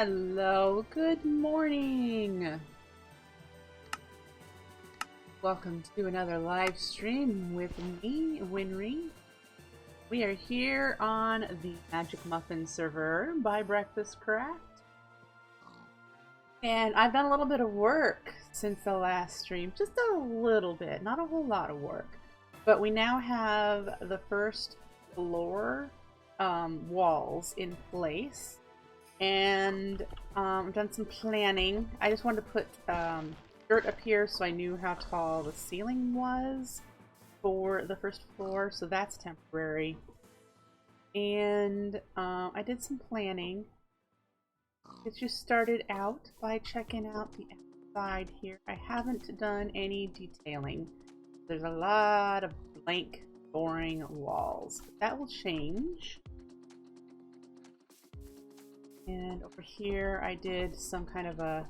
Hello, good morning. Welcome to another live stream with me, Winry. We are here on the Magic Muffin server by BreakfastCraft. And I've done a little bit of work since the last stream, just a little bit, not a whole lot of work. But we now have the first floor walls in place. And I've done some planning. I just wanted to put dirt up here so I knew how tall the ceiling was for the first floor, so that's temporary. And I did some planning. It just started out by checking out the outside here. I haven't done any detailing. There's a lot of blank, boring walls. That will change. And over here I did some kind of a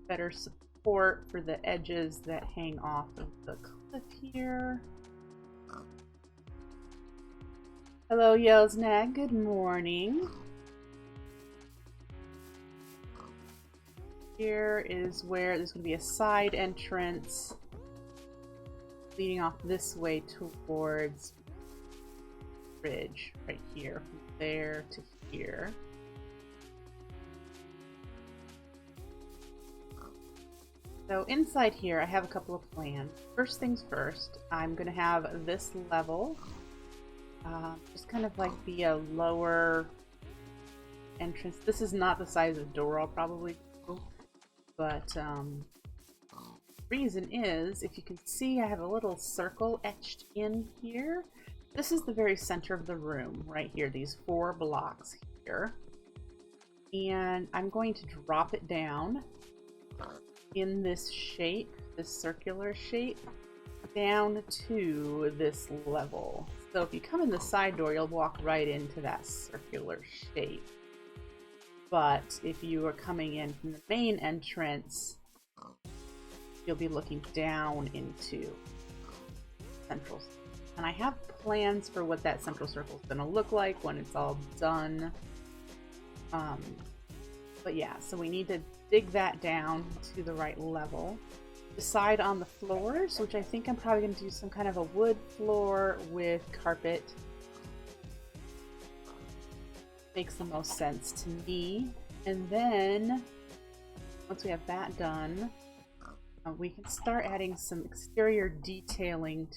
better support for the edges that hang off of the cliff here. Hello Yellsnag, good morning. Here is where there's going to be a side entrance leading off this way towards the bridge right here, from there to here. So inside here I have a couple of plans. First things first, I'm going to have this level just kind of like be a lower entrance. This is not the size of door I'll probably do, but reason is, if you can see, I have a little circle etched in here. This is the very center of the room right here, these 4 blocks here. And I'm going to drop it down in this shape, this circular shape, down to this level. So if you come in the side door, you'll walk right into that circular shape. But if you are coming in from the main entrance, you'll be looking down into central. And I have plans for what that central circle is going to look like when it's all done. But yeah, so we need to dig that down to the right level. Decide on the floors, which I think I'm probably going to do some kind of a wood floor with carpet. Makes the most sense to me. And then, once we have that done, we can start adding some exterior detailing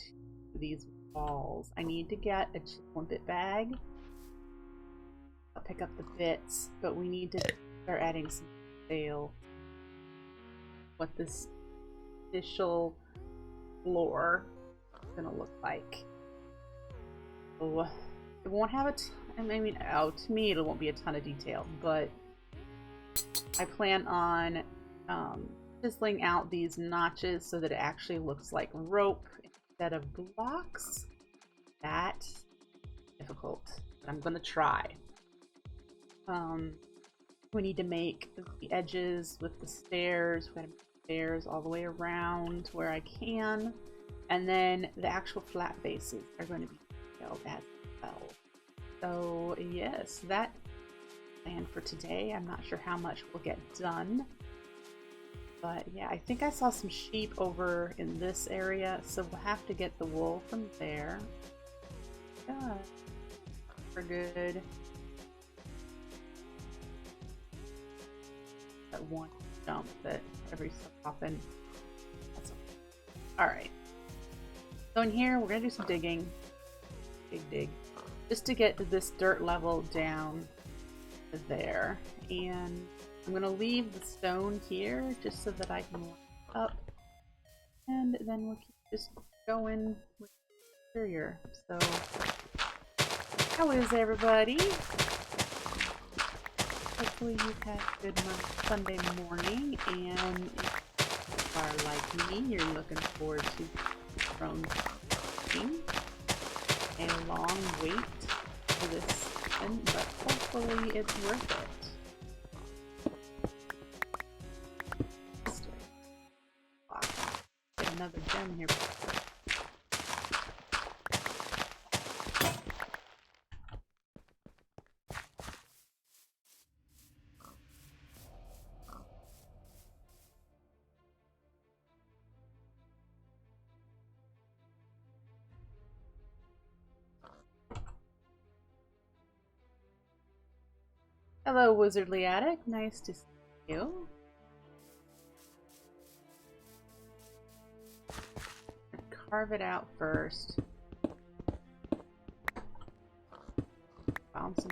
to these walls. I need to get a chisel&bit bag. I'll pick up the bits, but we need to start adding some detail. What this initial floor is going to look like. So it won't have a ton, I mean, to me it won't be a ton of detail, but I plan on chiseling out these notches so that it actually looks like rope instead of blocks. That's difficult, but I'm going to try. We need to make the edges with the stairs. We're going to make stairs all the way around where I can, and then the actual flat faces are going to be detailed as well. So yes, that plan for today. I'm not sure how much will get done, but yeah, I think I saw some sheep over in this area, so we'll have to get the wool from there. Yeah, we're good. That one jump that every so often. That's okay. Alright. So in here we're gonna do some digging. Dig. Just to get this dirt level down to there. And I'm gonna leave the stone here just so that I can line it up. And then we'll keep just going with the interior. So how is everybody? Hopefully you've had a good Sunday morning, and if you are like me, you're looking forward to Throne King. A long wait for this season, but hopefully it's worth it. Get another gem here. Hello, Wizardly Attic. Nice to see you. Carve it out first. Found some.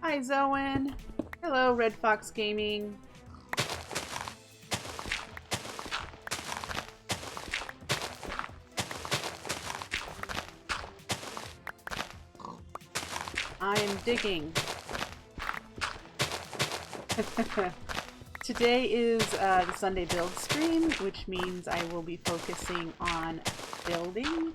Hi, Zoen. Hello, Red Fox Gaming. I am digging. Today is the Sunday build stream, which means I will be focusing on building.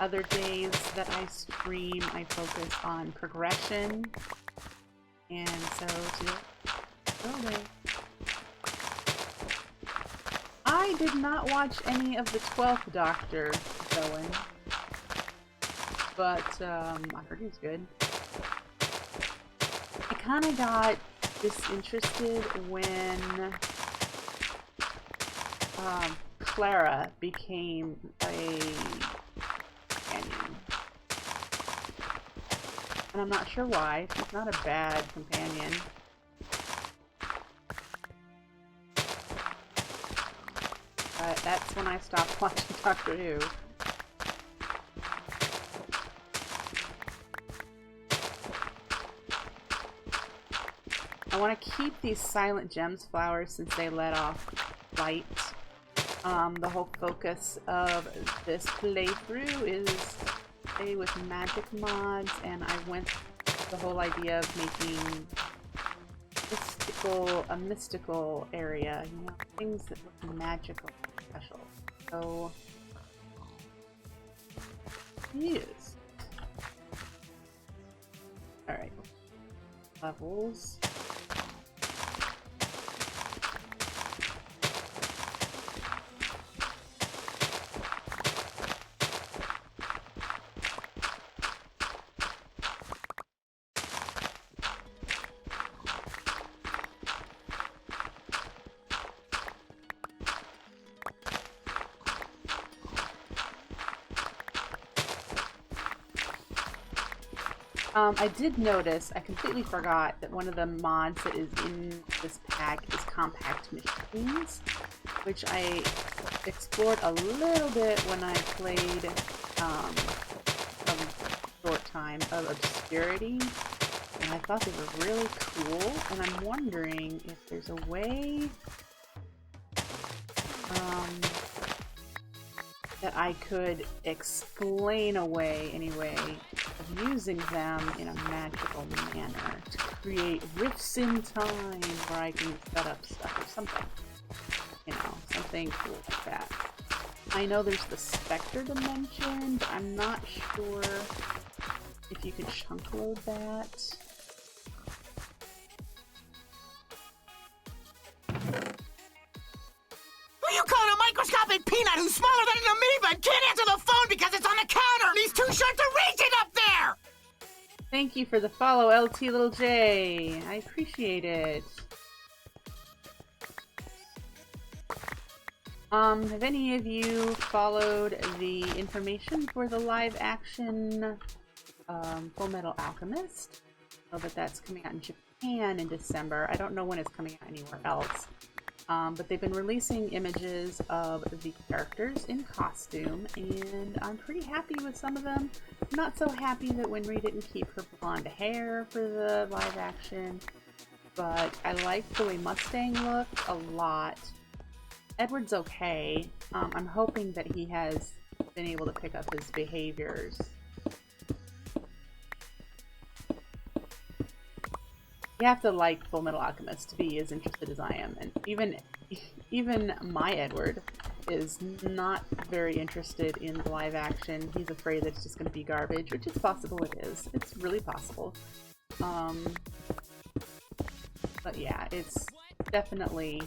Other days that I stream, I focus on progression. And so today, building. I did not watch any of the 12th Doctor going, but I heard he was good. I kind of got disinterested when Clara became a companion. And I'm not sure why. She's not a bad companion. But that's when I stopped watching Doctor Who. I want to keep these Silent Gems flowers since they let off light. The whole focus of this playthrough is to play with magic mods, and I went with the whole idea of making a mystical area, you know, things that look magical and special. So, yes. Alright. Levels. I did notice, I completely forgot that one of the mods that is in this pack is compact machines, which I explored a little bit when I played a short time of Obscurity, and I thought they were really cool, and I'm wondering if there's a way that I could explain a way, anyway, of using them in a magical manner to create rifts in time where I can set up stuff or something. You know, something cool like that. I know there's the Spectre dimension, but I'm not sure if you could chunk load that. You call a microscopic peanut who's smaller than an amoeba and can't answer the phone because it's on the counter and he's too short to reach it up there! Thank you for the follow, LT Little J. I appreciate it. Have any of you followed the information for the live action Full Metal Alchemist? I know that that's coming out in Japan in December. I don't know when it's coming out anywhere else. But they've been releasing images of the characters in costume, and I'm pretty happy with some of them. I'm not so happy that Winry didn't keep her blonde hair for the live action, but I like the way Mustang looked a lot. Edward's okay. I'm hoping that he has been able to pick up his behaviors. You have to like Full Metal Alchemist to be as interested as I am, and even my Edward is not very interested in the live action. He's afraid that it's just going to be garbage, which is possible. It is. It's really possible. But yeah, it's definitely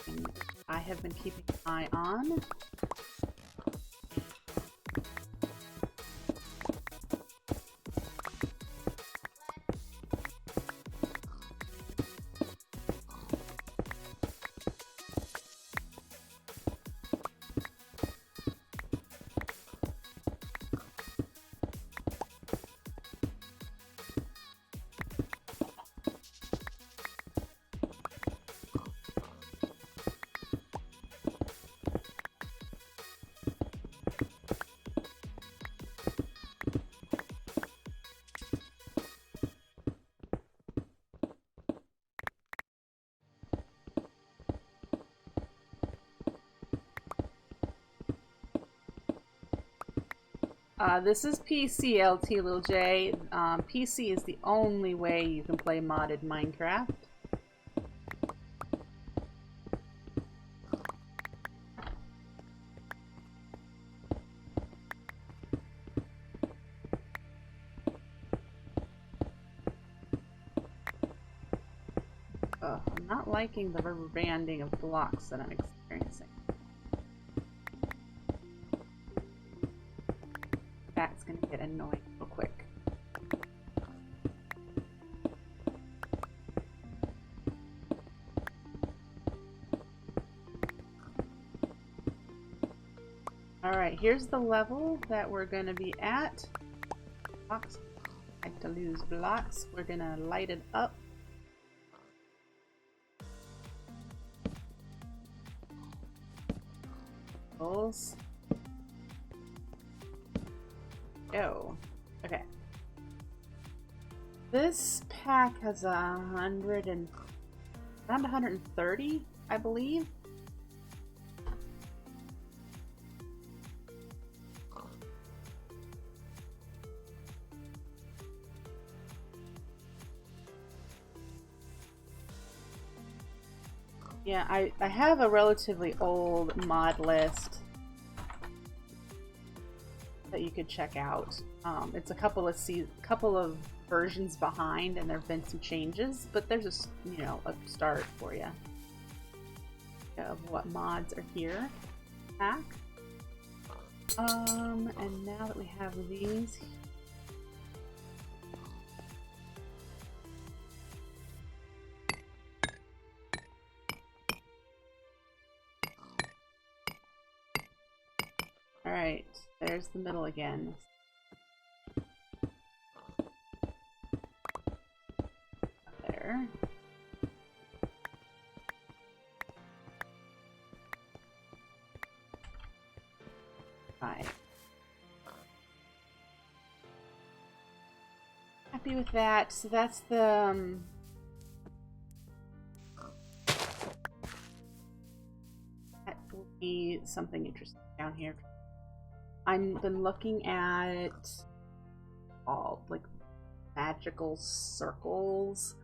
something I have been keeping an eye on. This is PC, LT Lil J. PC is the only way you can play modded Minecraft. I'm not liking the rubber banding of blocks that I'm experiencing. That's gonna get annoying real quick. Alright, here's the level that we're gonna be at. Blocks. I like to lose blocks. We're gonna light it up. Oh, okay. This pack has around 130, I believe. Yeah, I have a relatively old mod list that you could check out. It's a couple of versions behind, and there have been some changes, but there's a a start for you of what mods are here. Pack. And now that we have these. Alright, there's the middle again. There. Right. Happy with that. So that's the that will be something interesting down here. I've been looking at all like magical circles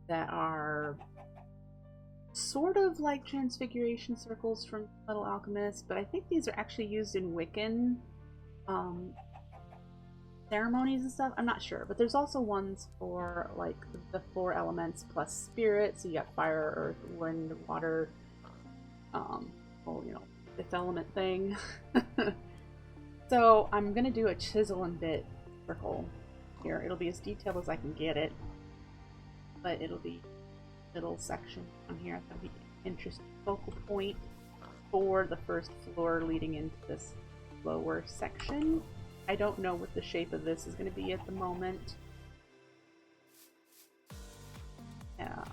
that are sort of like transfiguration circles from Metal Alchemist, but I think these are actually used in Wiccan ceremonies and stuff. I'm not sure, but there's also ones for like the 4 elements plus spirit. So you got fire, earth, wind, water. Well, fifth element thing. So I'm gonna do a chisel and bit circle here. It'll be as detailed as I can get it, but it'll be middle section on here. That'll be an interesting focal point for the first floor leading into this lower section. I don't know what the shape of this is going to be at the moment. Yeah.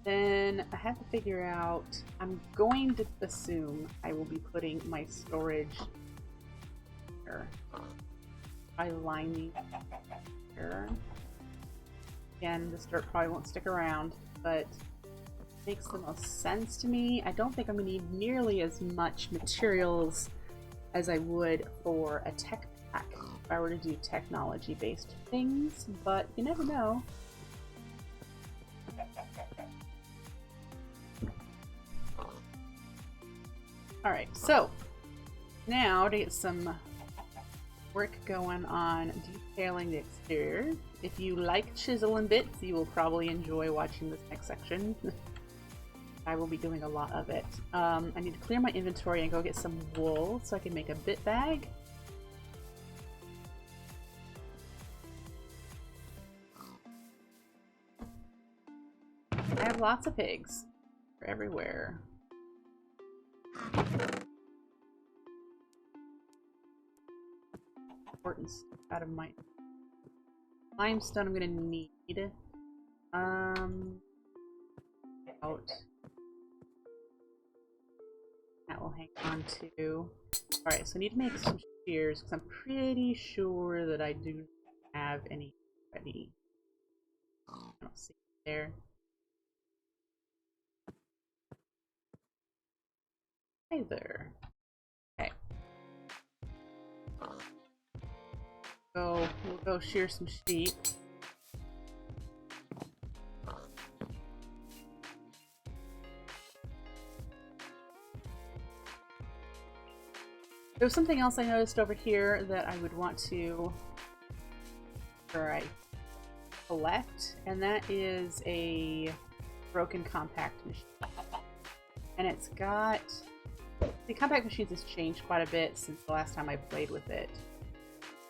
Then I have to figure out, I'm going to assume I will be putting my storage here. I line these here. Again, this dirt probably won't stick around, but it makes the most sense to me. I don't think I'm going to need nearly as much materials as I would for a tech pack if I were to do technology-based things, but you never know. Alright, so now to get some work going on detailing the exterior. if you like chisel and bits, you will probably enjoy watching this next section. I will be doing a lot of it. I need to clear my inventory and go get some wool so I can make a bit bag. I have lots of pigs. They're everywhere. Important stuff out of my limestone I'm gonna need. Out. That will hang on to. Alright, so I need to make some shears because I'm pretty sure that I do have any ready. I don't see it there. Hey there. Okay. We'll go shear some sheep. There was something else I noticed over here that I would want to collect, and that is a broken compact machine. And it's got... The compact machines has changed quite a bit since the last time I played with it.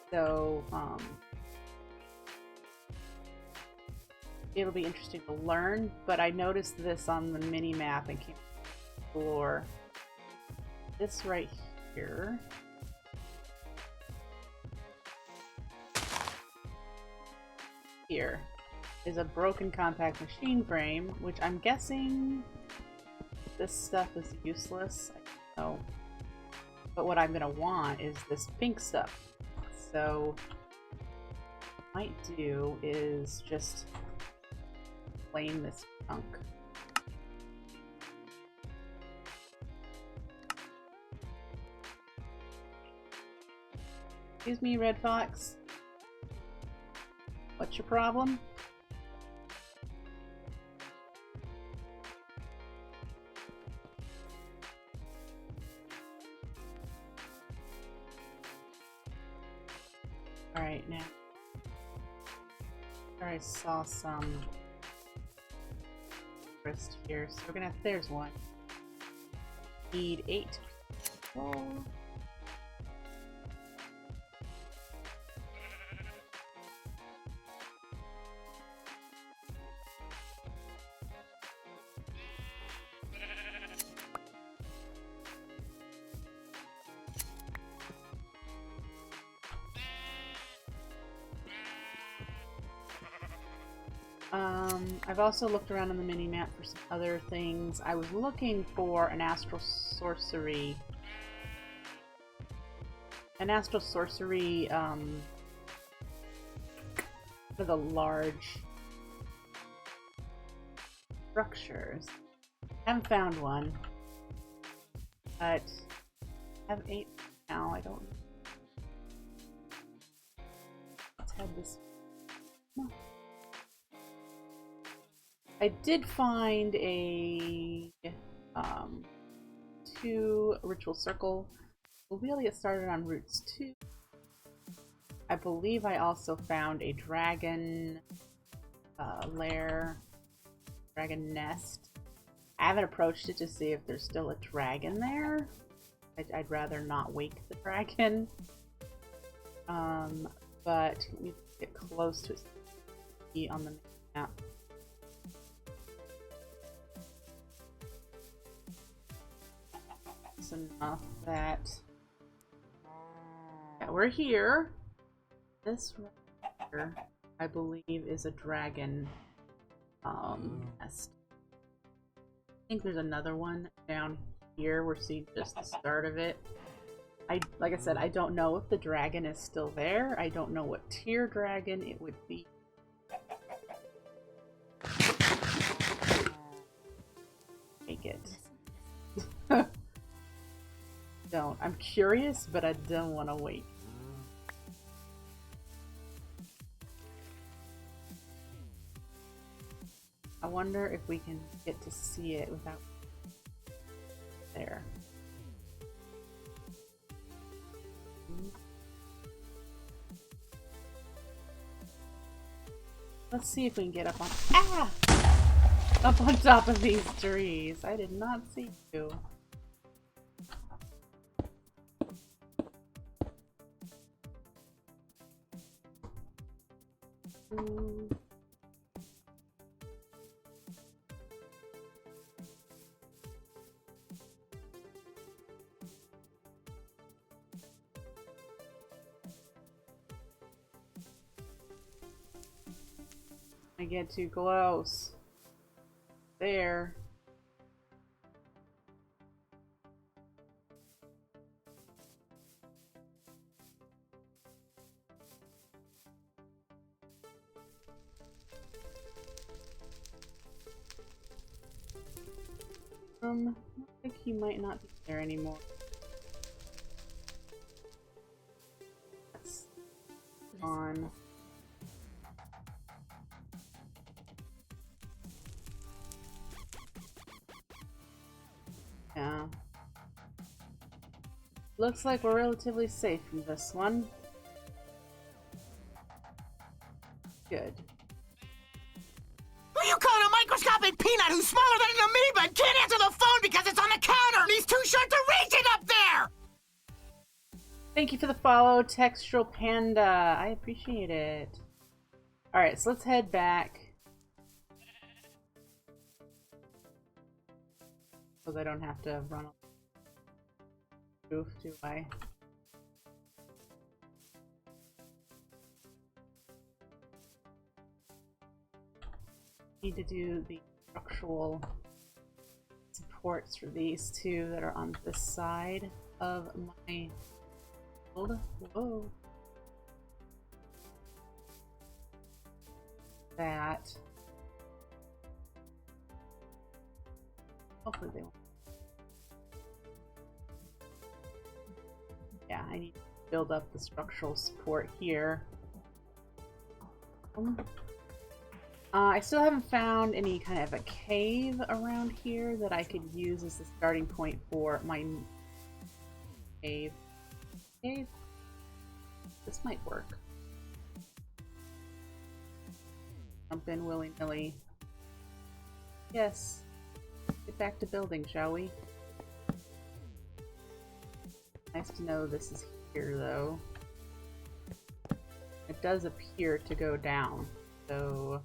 So, it'll be interesting to learn, but I noticed this on the mini-map and came to explore. This right here. Here is a broken compact machine frame, which I'm guessing this stuff is useless. I don't know. But what I'm gonna want is this pink stuff. So what I might do is just claim this chunk. Excuse me, Red Fox. What's your problem? Alright, now. I saw some wrist here, so we're gonna have, there's one. Need 8 people. I've also looked around on the mini-map for some other things. I was looking for an astral sorcery. For the large structures. I haven't found one. But I have 8 now, I don't know. Let's have this. No. I did find a 2 ritual circle. We'll be able to get started on routes 2. I believe I also found a dragon lair, dragon nest. I haven't approached it to see if there's still a dragon there. I'd rather not wake the dragon. But we get close to it on the map. Enough that we're here. This right here, I believe, is a dragon nest. I think there's another one down here. We're seeing just the start of it. Like I said, I don't know if the dragon is still there. I don't know what tier dragon it would be. Take it. Don't. I'm curious, but I don't want to wait. I wonder if we can get to see it without there. Let's see if we can get up on up on top of these trees. I did not see you. Ooh. I get too close. There. I think he might not be there anymore. That's on. Yeah. Looks like we're relatively safe from this one. Good. Who you calling a microscopic peanut who's smaller than an amoeba and can't answer the phone because it's on the counter and he's too short to reach it up there? Thank you for the follow, Textural Panda. I appreciate it. Alright, so let's head back. Because I don't have to run on the roof, do I? Need to do the structural supports for these two that are on this side of my build. Whoa. That. Hopefully they won't. Yeah, I need to build up the structural support here. I still haven't found any kind of a cave around here that I could use as the starting point for my cave. This might work. Jump in willy-nilly. Yes. Get back to building, shall we? Nice to know this is here, though. It does appear to go down, so...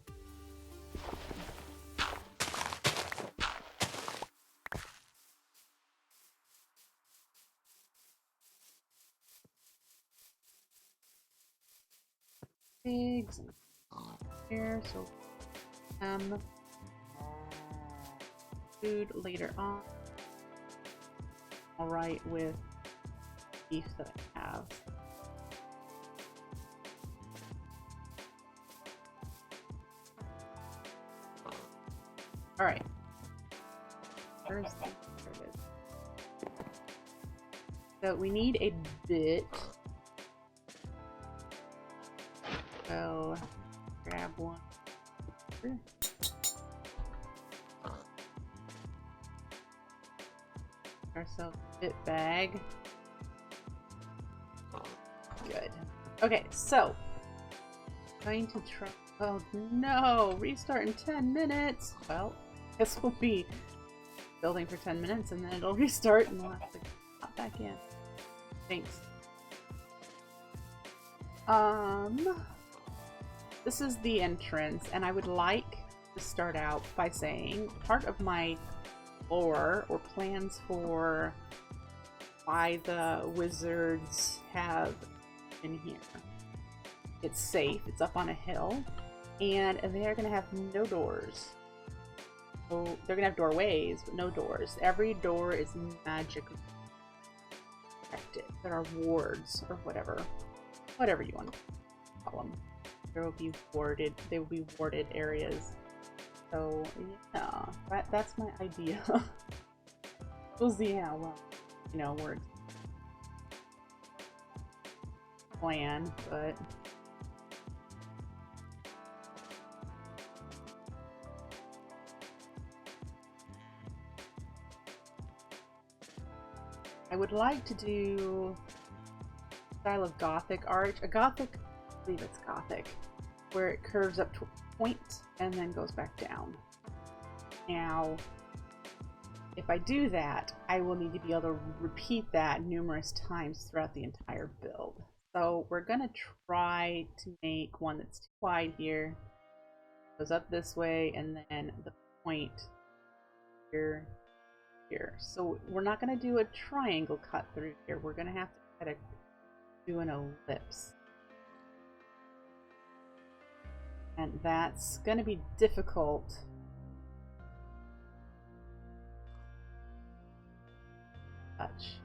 Pigs and here, so food later on. Alright with beef that I have. Alright. Where's the... There it is. So we need a bit. So grab one. Ourselves a bit bag. Good. Okay, so going to try. Oh no! Restart in 10 minutes. Well, this will be building for 10 minutes, and then it'll restart, and we'll have to hop back in. Thanks. This is the entrance, and I would like to start out by saying part of my lore or plans for why the wizards have been here. It's safe, it's up on a hill, and they are going to have no doors. So they're going to have doorways, but no doors. Every door is magically protected. There are wards, or whatever. Whatever you want to call them. There will be warded, they will be warded areas. So, yeah, that's my idea. We'll see how well, you know, works. Plan, but... I would like to do style of Gothic art. A Gothic, I believe it's Gothic. where it curves up to a point and then goes back down. Now, if I do that, I will need to be able to repeat that numerous times throughout the entire build. So we're going to try to make one that's too wide here. Goes up this way, and then the point here. So we're not going to do a triangle cut through here. We're going to have to try to do an ellipse. And that's going to be difficult. Touch.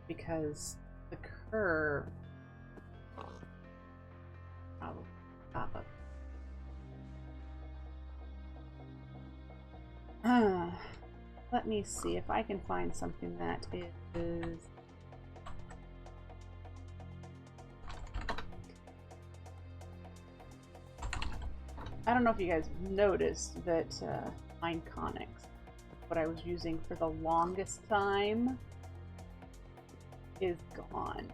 Because the curve probably top of let me see if I can find something that is I don't know if you guys noticed that Mineconics, what I was using for the longest time, is gone.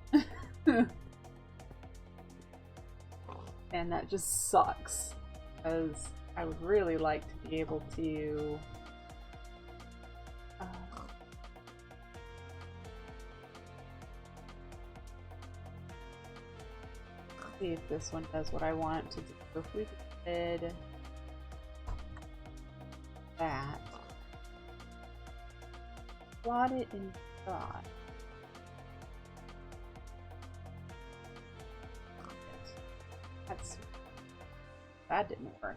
And that just sucks, because I would really like to be able to see if this one does what I want it to do. If we did that, plot it in dot. That didn't work.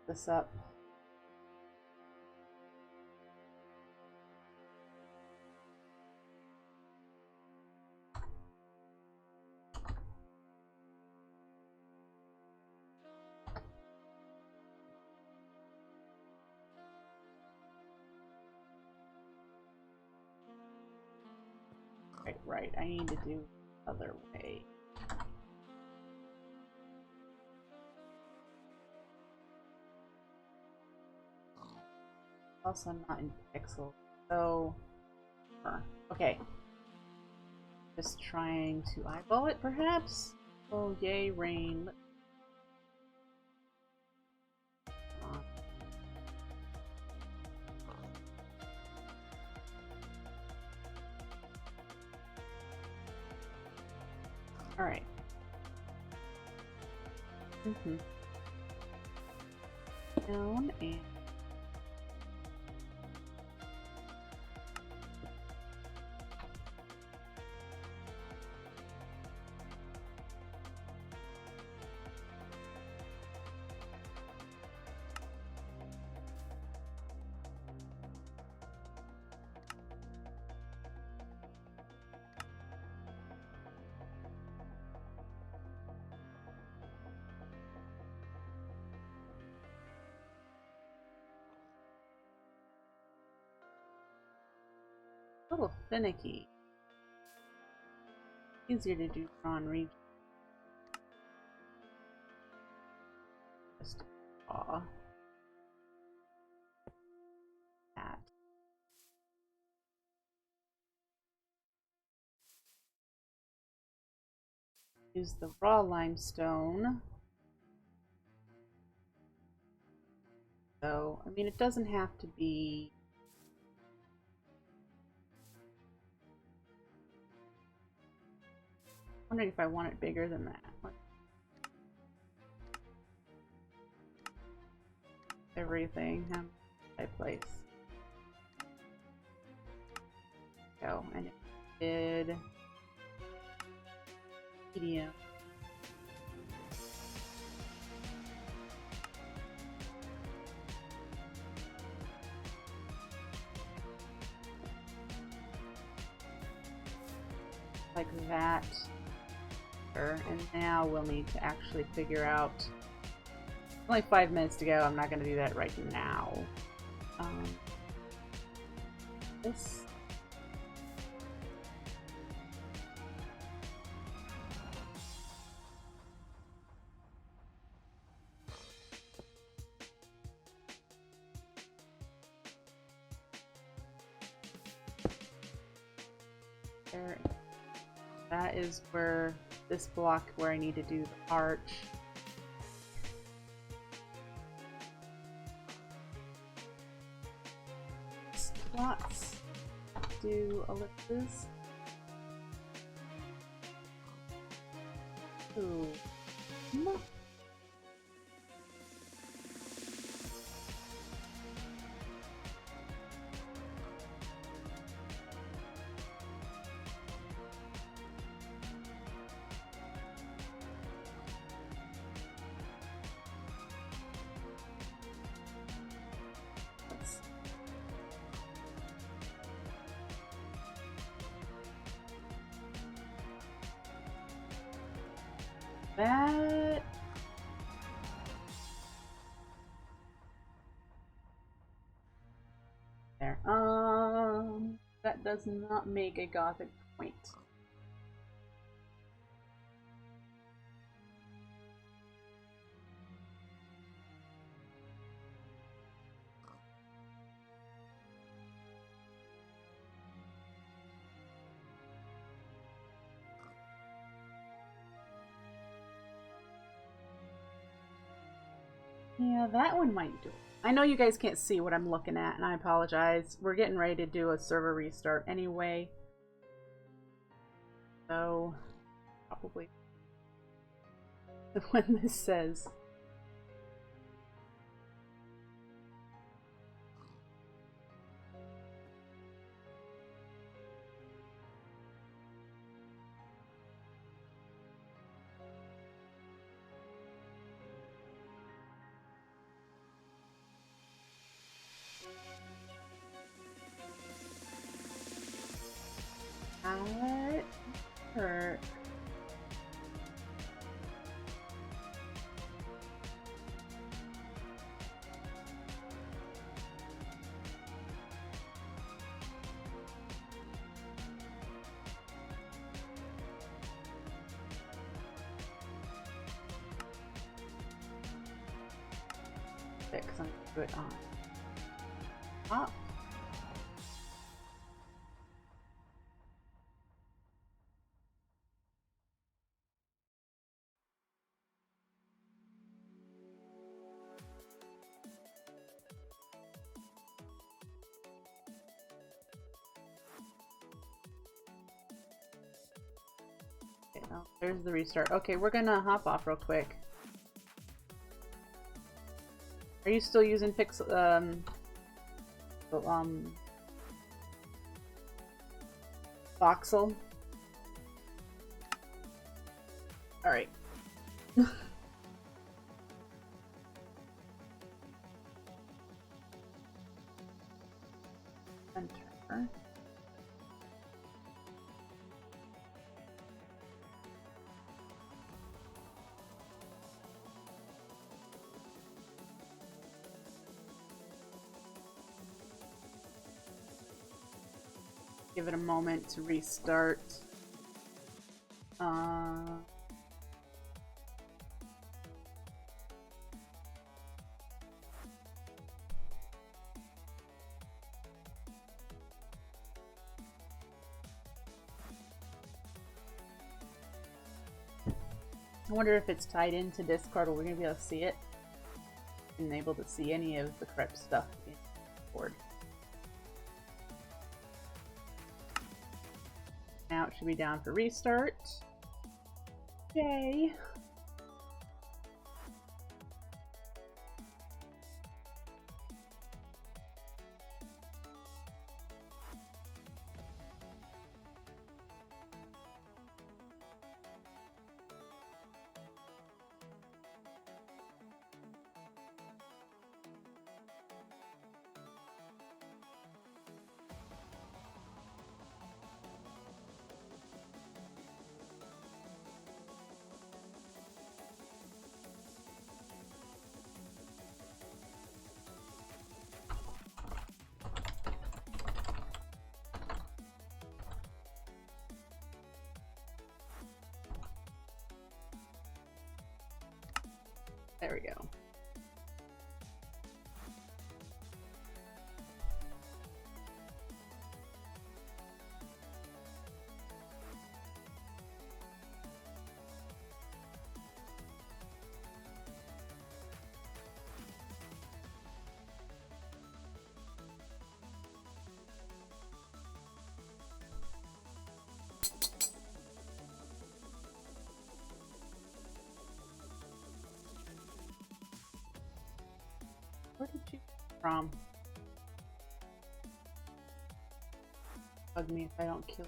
This up. Right, I need to do the other way. Also not in pixels, so okay. Just trying to eyeball it, perhaps? Oh, yay, rain. Alright. Down and a little finicky. Easier to do drawn region. Just draw that. Use the raw limestone. So, I mean, it doesn't have to be I'm wondering if I want it bigger than that. Everything, how I place. Go, and it did medium. Like that. And now we'll need to actually figure out. Only 5 minutes to go. I'm not going to do that right now. This. That is where this block where I need to do the arch. Slots. Do ellipses. Ooh. That there. That does not make a Gothic point. Yeah, that one might do it. I know you guys can't see what I'm looking at, and I apologize. We're getting ready to do a server restart anyway. So, probably when this says. That hurt. Fix and do it on top. Oh, there's the restart. Okay, we're gonna hop off real quick. Are you still using voxel? Alright. Enter. Give it a moment to restart. I wonder if it's tied into Discord. Are we gonna be able to see it? And able to see any of the correct stuff in Discord. Now it should be down for restart. Yay! There we go. from? Bug me if I don't kill.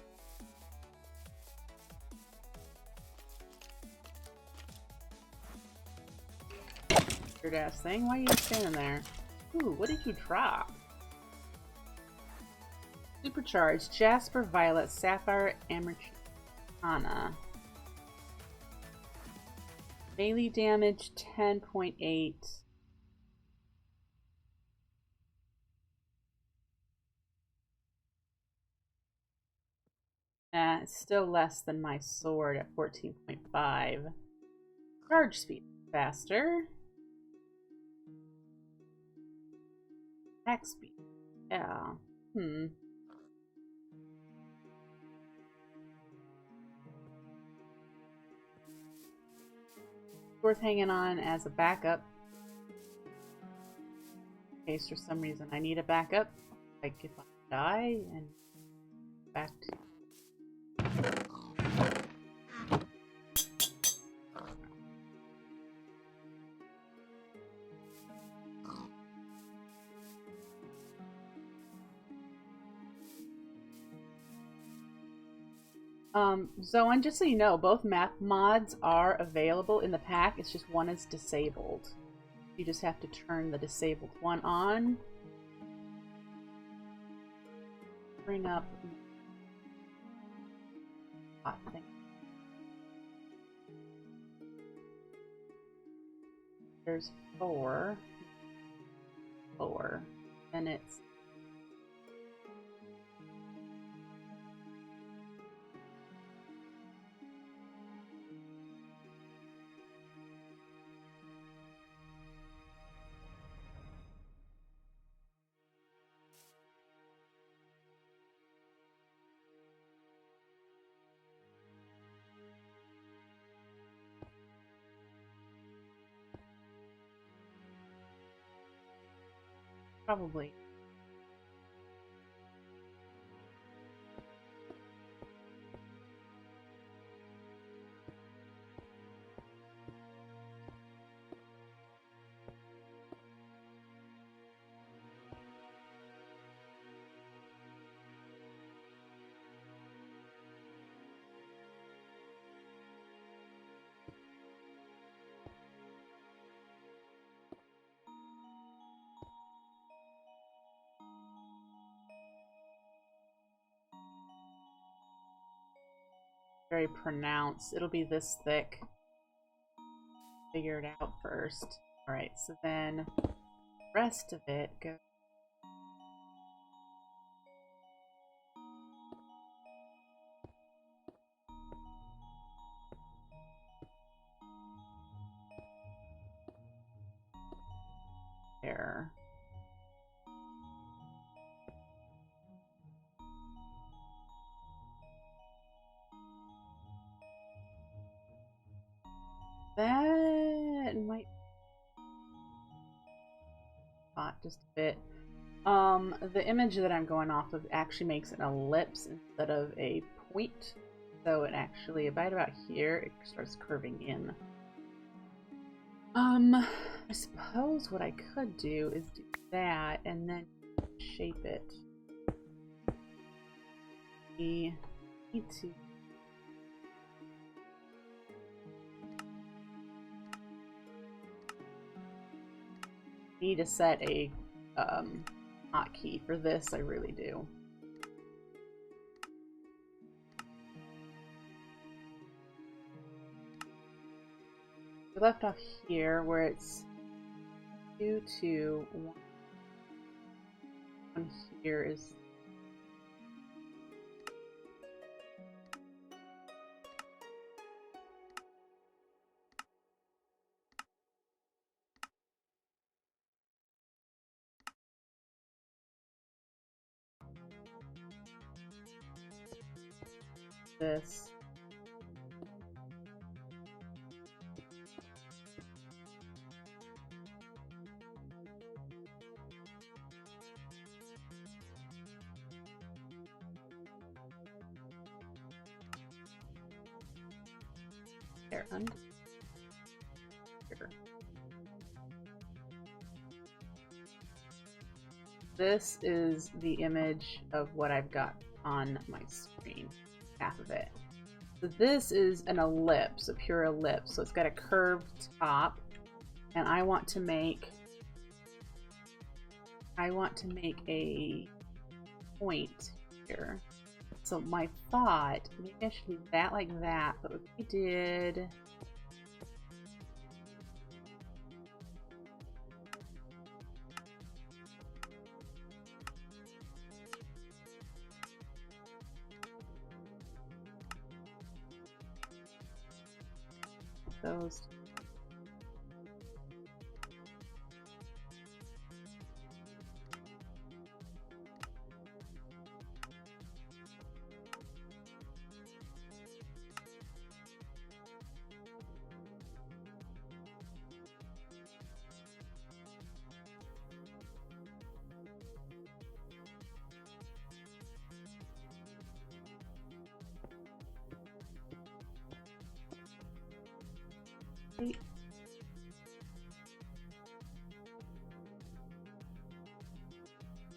Weird ass thing. Why are you standing there? Ooh, what did you drop? Supercharged Jasper, Violet, Sapphire, Amarantana. Melee damage 10.8. It's still less than my sword at 14.5. Charge speed faster. Attack speed. Yeah. Worth hanging on as a backup. In case for some reason I need a backup. Like if I die and back to. Zoan, just so you know, both map mods are available in the pack. It's just one is disabled. You just have to turn the disabled one on. Bring up hot thing. There's 4. And it's probably very pronounced. It'll be this thick. Figure it out first. Alright, so then the rest of it goes. There. That might not just a bit. The image that I'm going off of actually makes an ellipse instead of a point. So it actually, about here, it starts curving in. I suppose what I could do is do that and then shape it. We need to set a hotkey for this. I really do. We left off here where it's 2, 2, 1. One here is this. There, under. Here. this is the image of what I've got on my screen, half of it. So this is an ellipse, a pure ellipse. So it's got a curved top, and I want to make a point here. So my thought, maybe I should leave that like that, but if we did those.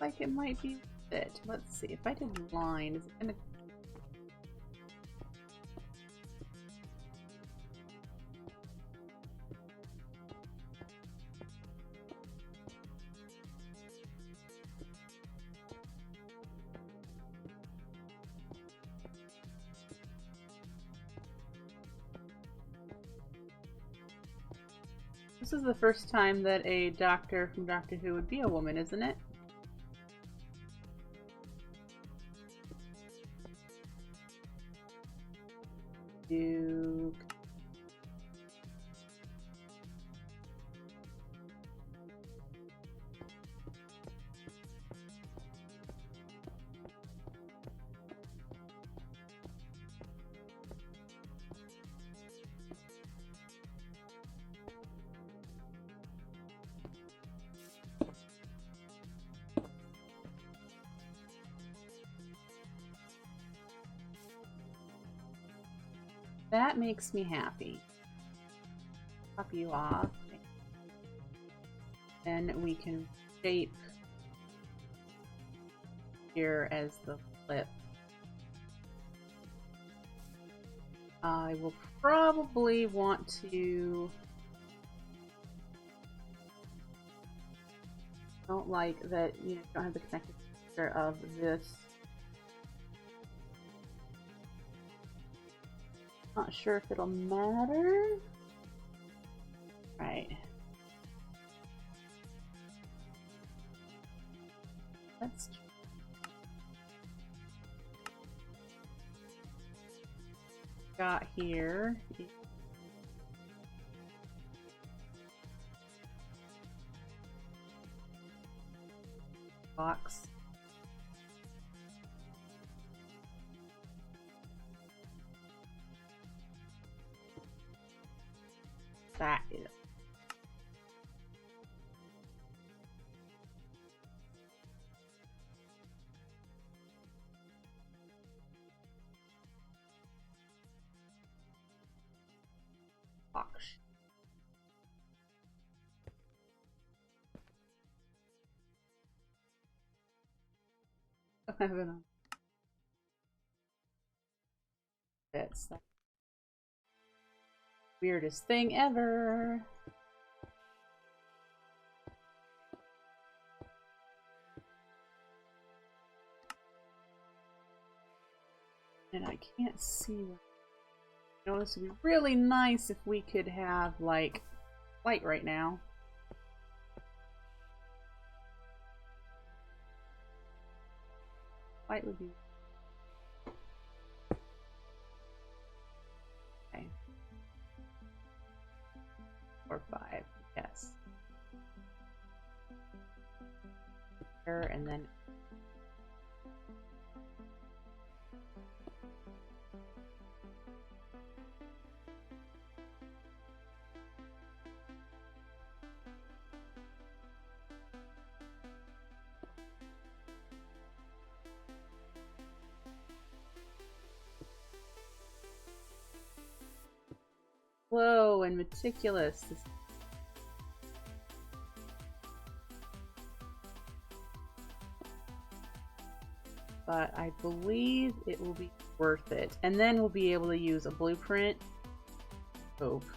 Like it might be fit. Let's see. If I did line, is it gonna? This is the first time that a doctor from Doctor Who would be a woman, isn't it? Duke. That makes me happy. Pop you off. Then we can shape here as the flip. I will probably want to... Don't like that, you know, don't have the connected picture of this. Not sure if it'll matter. Right. Let's got here. Box. That is box. I don't know. That's the weirdest thing ever. And I can't see what. You know, this would be really nice if we could have like light right now. Light would be okay. 4, 5, yes. And then slow and meticulous. but I believe it will be worth it. And then we'll be able to use a blueprint. Blueprint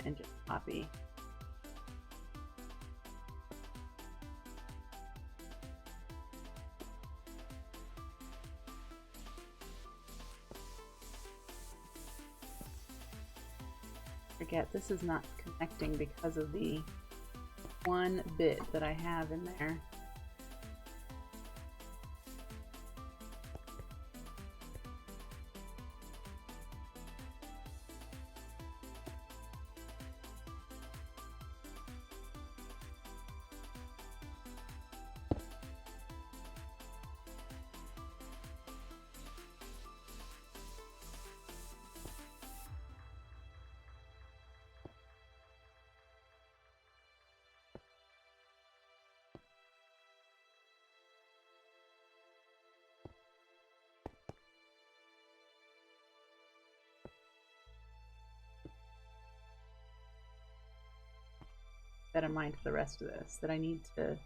and just copy. Forget this is not connecting because of the one bit that I have in there. That in mind for the rest of this, that I need to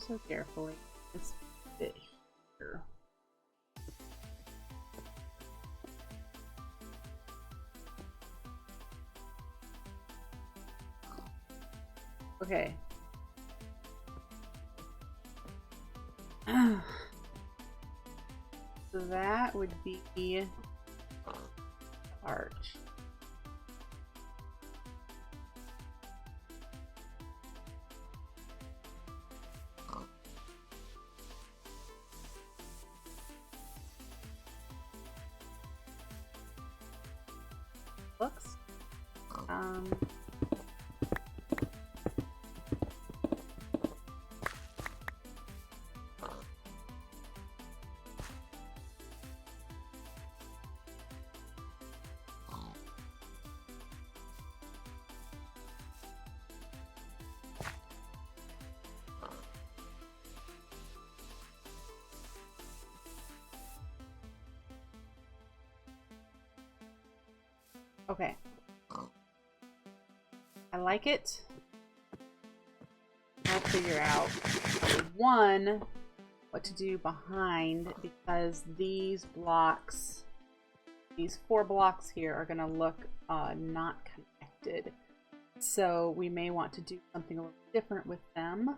so carefully this bit here. Okay. So that would be arch. Looks. Okay. I like it. I'll figure out one, what to do behind, because these blocks, these 4 blocks here are going to look not connected. So we may want to do something a little different with them.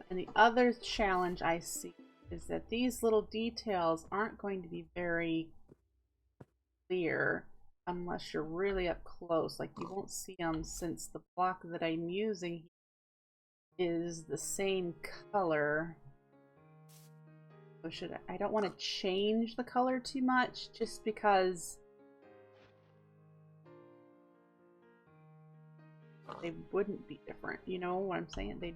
And the other challenge I see is that these little details aren't going to be very clear unless you're really up close. Like, you won't see them since the block that I'm using is the same color. So I don't want to change the color too much, just because they wouldn't be different. You know what I'm saying? They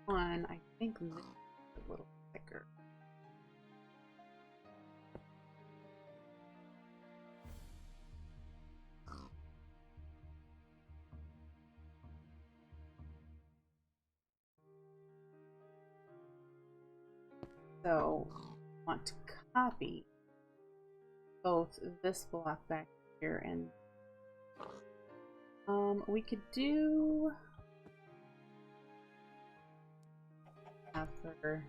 one, I think this is a little thicker. So I want to copy both this block back here, and we could do after.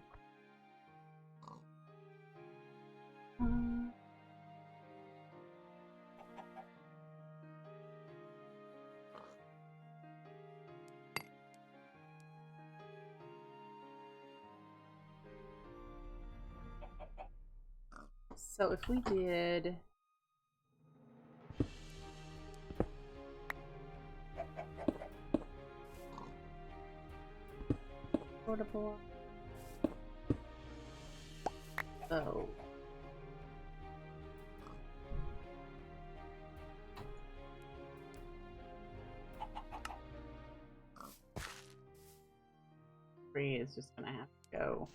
So if we did portable, so three is just gonna have to go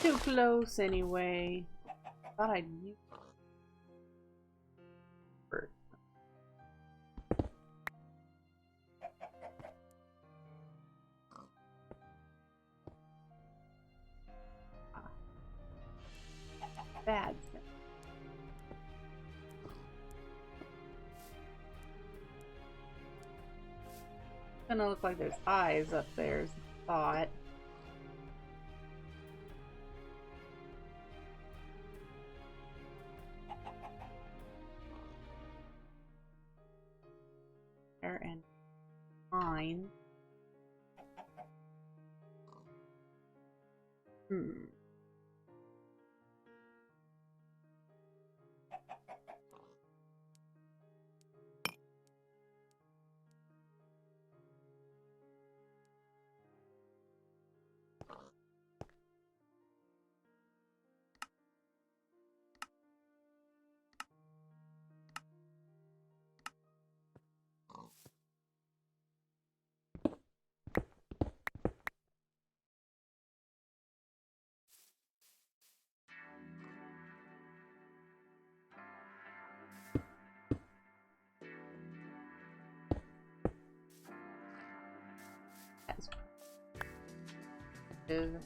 too close anyway. Thought I'd use it. Bad thing. It's gonna look like there's eyes up there, is the thought. There and line. That's good.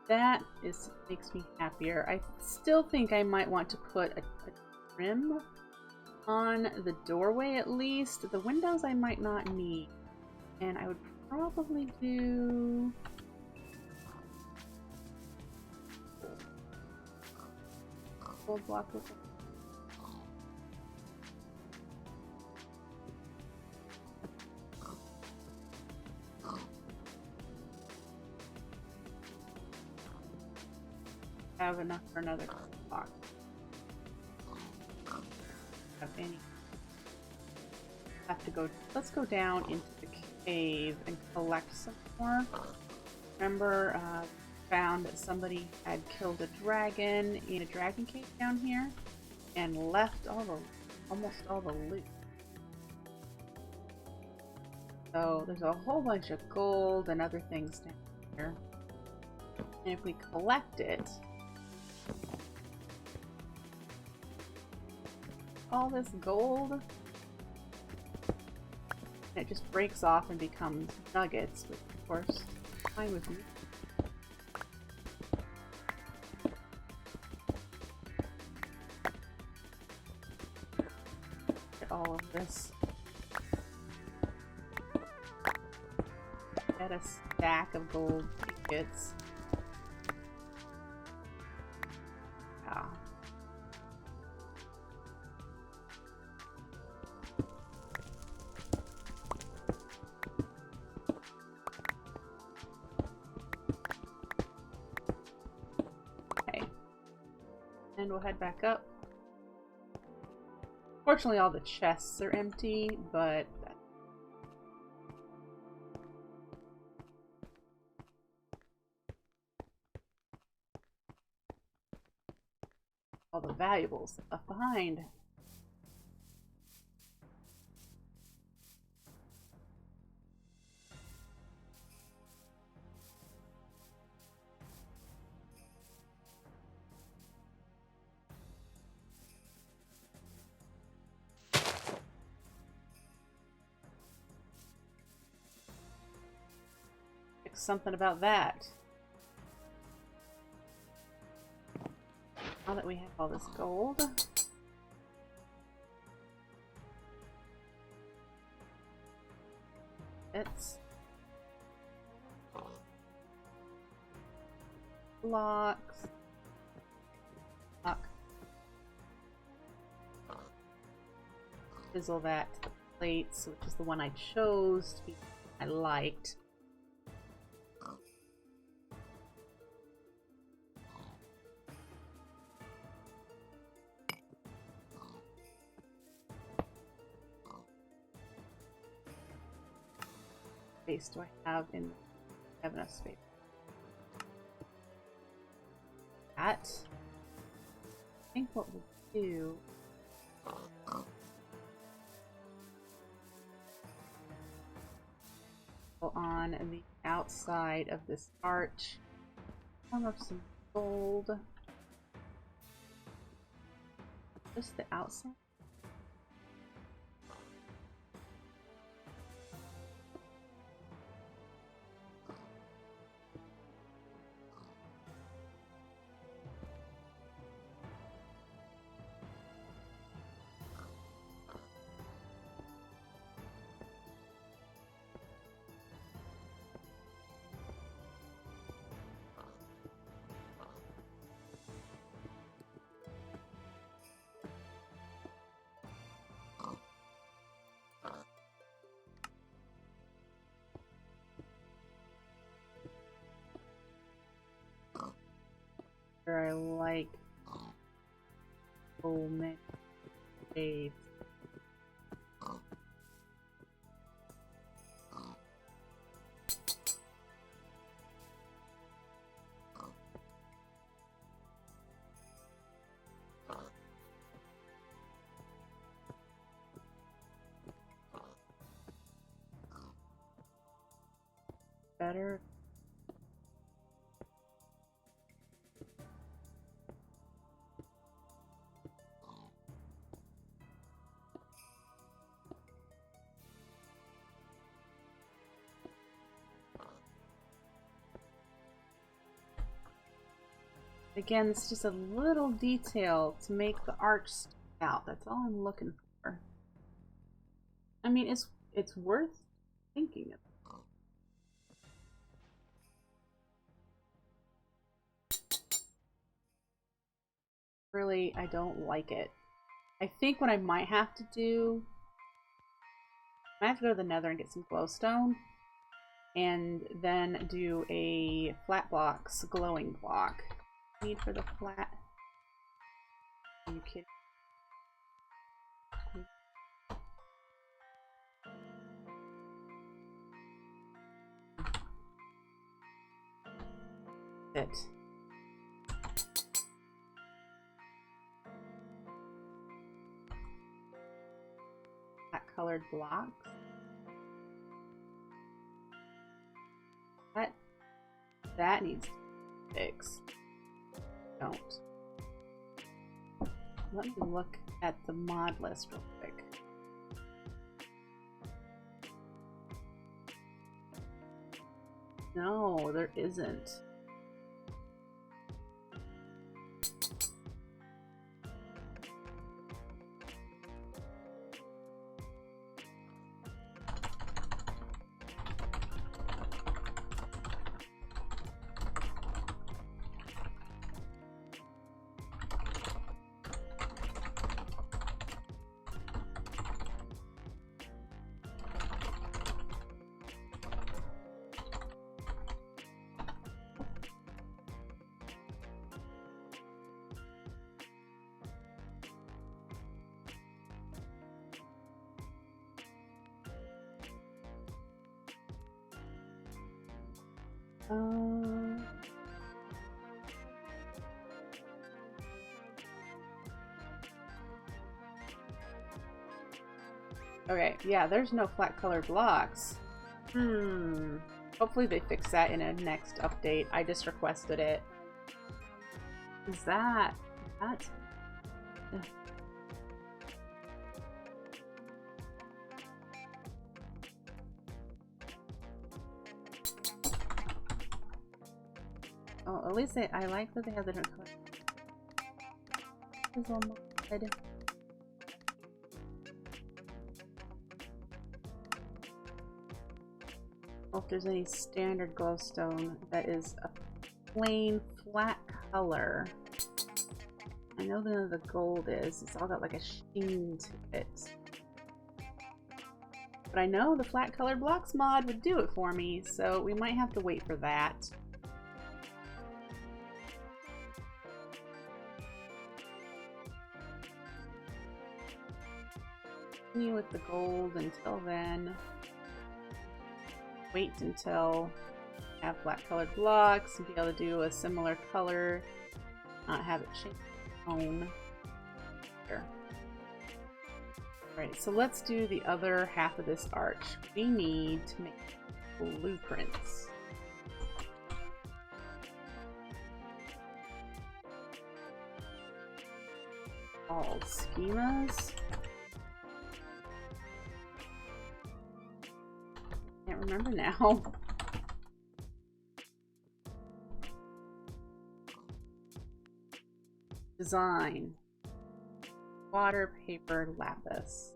That makes me happier. I still think I might want to put a trim on the doorway at least. The windows I might not need. And I would probably do... gold block with have enough for another block. Have any? Have to go. Let's go down into the cave and collect some more. Remember, found that somebody had killed a dragon in a dragon cave down here, and left almost all the loot. So there's a whole bunch of gold and other things down here, and if we collect it. All this gold, it just breaks off and becomes nuggets, which of course is fine with me. Get all of this. Get a stack of gold tickets. And we'll head back up. Fortunately, all the chests are empty, but all the valuables left behind. Something about that. Now that we have all this gold. It's blocks. Block. Chisel that to the plates, which is the one I chose to be I liked. Space do I have in? I have enough space. That. I think what we'll do. Go on the outside of this arch. Form of some gold. Just the outside. I like so many shades. Better. Again, it's just a little detail to make the arch stick out. That's all I'm looking for. I mean, it's worth thinking of. Really, I don't like it. I think what I might have to do, I might have to go to the Nether and get some glowstone, and then do a flat blocks glowing block. Need for the flat. Are you kidding? It. Flat colored blocks. That needs to be fixed. Don't. Let me look at the mod list real quick. No, there isn't. Okay, yeah, there's no flat colored blocks. Hopefully they fix that in a next update. I just requested it. Is that? Ugh. Oh, at least I like that they have the different colors. Chisel mod. Well, if there's any standard glowstone that is a plain flat color. I know that the gold is. It's all got like a sheen to it. But I know the flat colored blocks mod would do it for me, so we might have to wait for that. Continue with the gold until then. Wait until I have flat colored blocks and be able to do a similar color, not have it change tone. Here. Alright, so let's do the other half of this arch. We need to make blueprints. All schemas. Can't remember now. Design. Water, paper, lapis.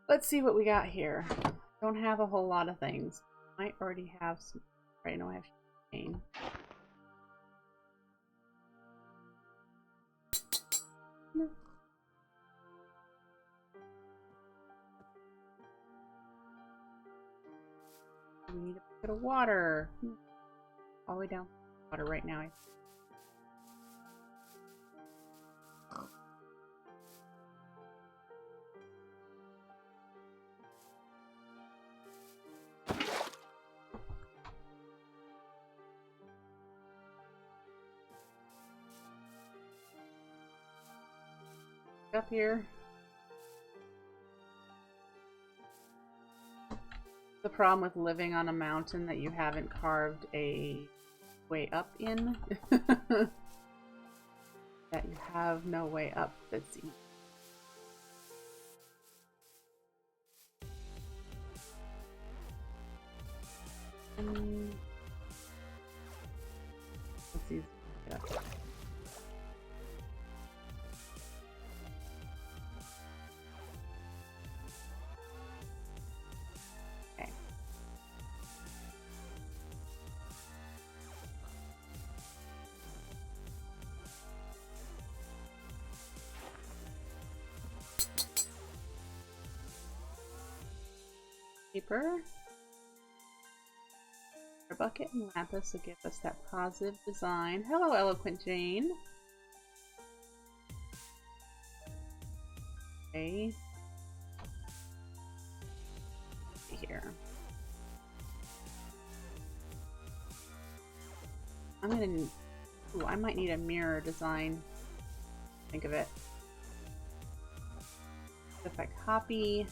Let's see what we got here. Don't have a whole lot of things. Might already have some. Right, no, I have chain. No. We need a bit of water. All the way down water right now. Up here. The problem with living on a mountain that you haven't carved a way up in. That you have no way up that's easy. Let's see. Get up. Paper. Our bucket and lapis will give us that positive design. Hello, Eloquent Jane. Okay. Here. I'm gonna. Ooh, I might need a mirror design. Think of it. If I copy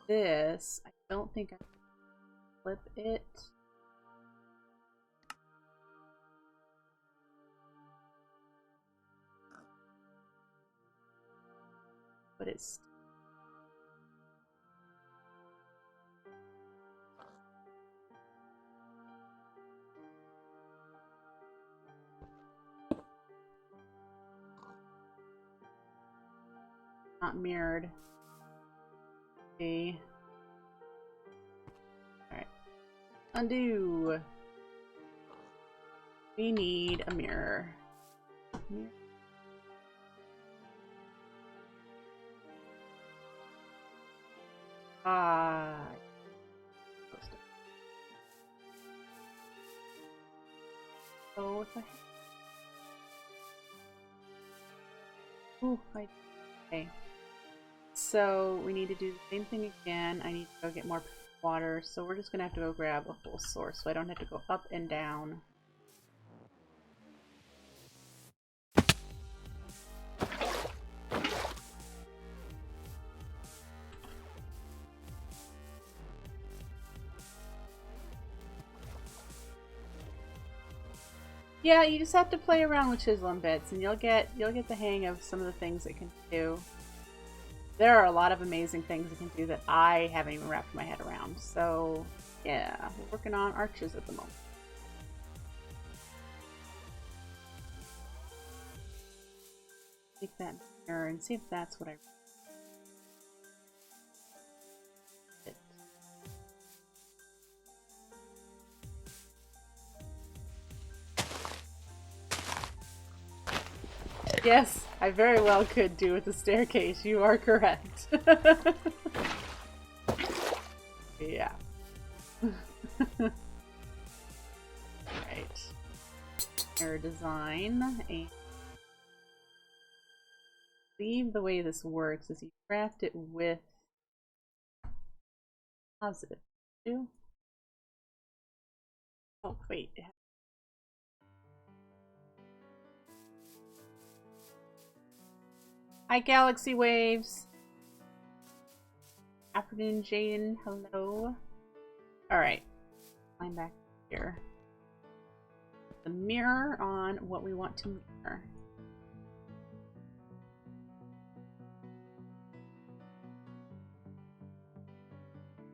this, I don't think I can flip it. But it's not mirrored. Okay. Alright. Undo. We need a mirror. Oh, what the heck? Ooh, okay. So we need to do the same thing again. I need to go get more water, so we're just gonna have to go grab a full source so I don't have to go up and down. Yeah, you just have to play around with chisel and bits, and you'll get the hang of some of the things it can do. There are a lot of amazing things it can do that I haven't even wrapped my head around. So, yeah, we're working on arches at the moment. Take that mirror and see if that's what I. Yes, I very well could do with the staircase. You are correct. Yeah. Right. Mirror design. And leave the way this works is you craft it with positive. Oh, wait. Hi, Galaxy Waves. Afternoon, Jaden. Hello. Alright. Climb back here. The mirror on what we want to mirror.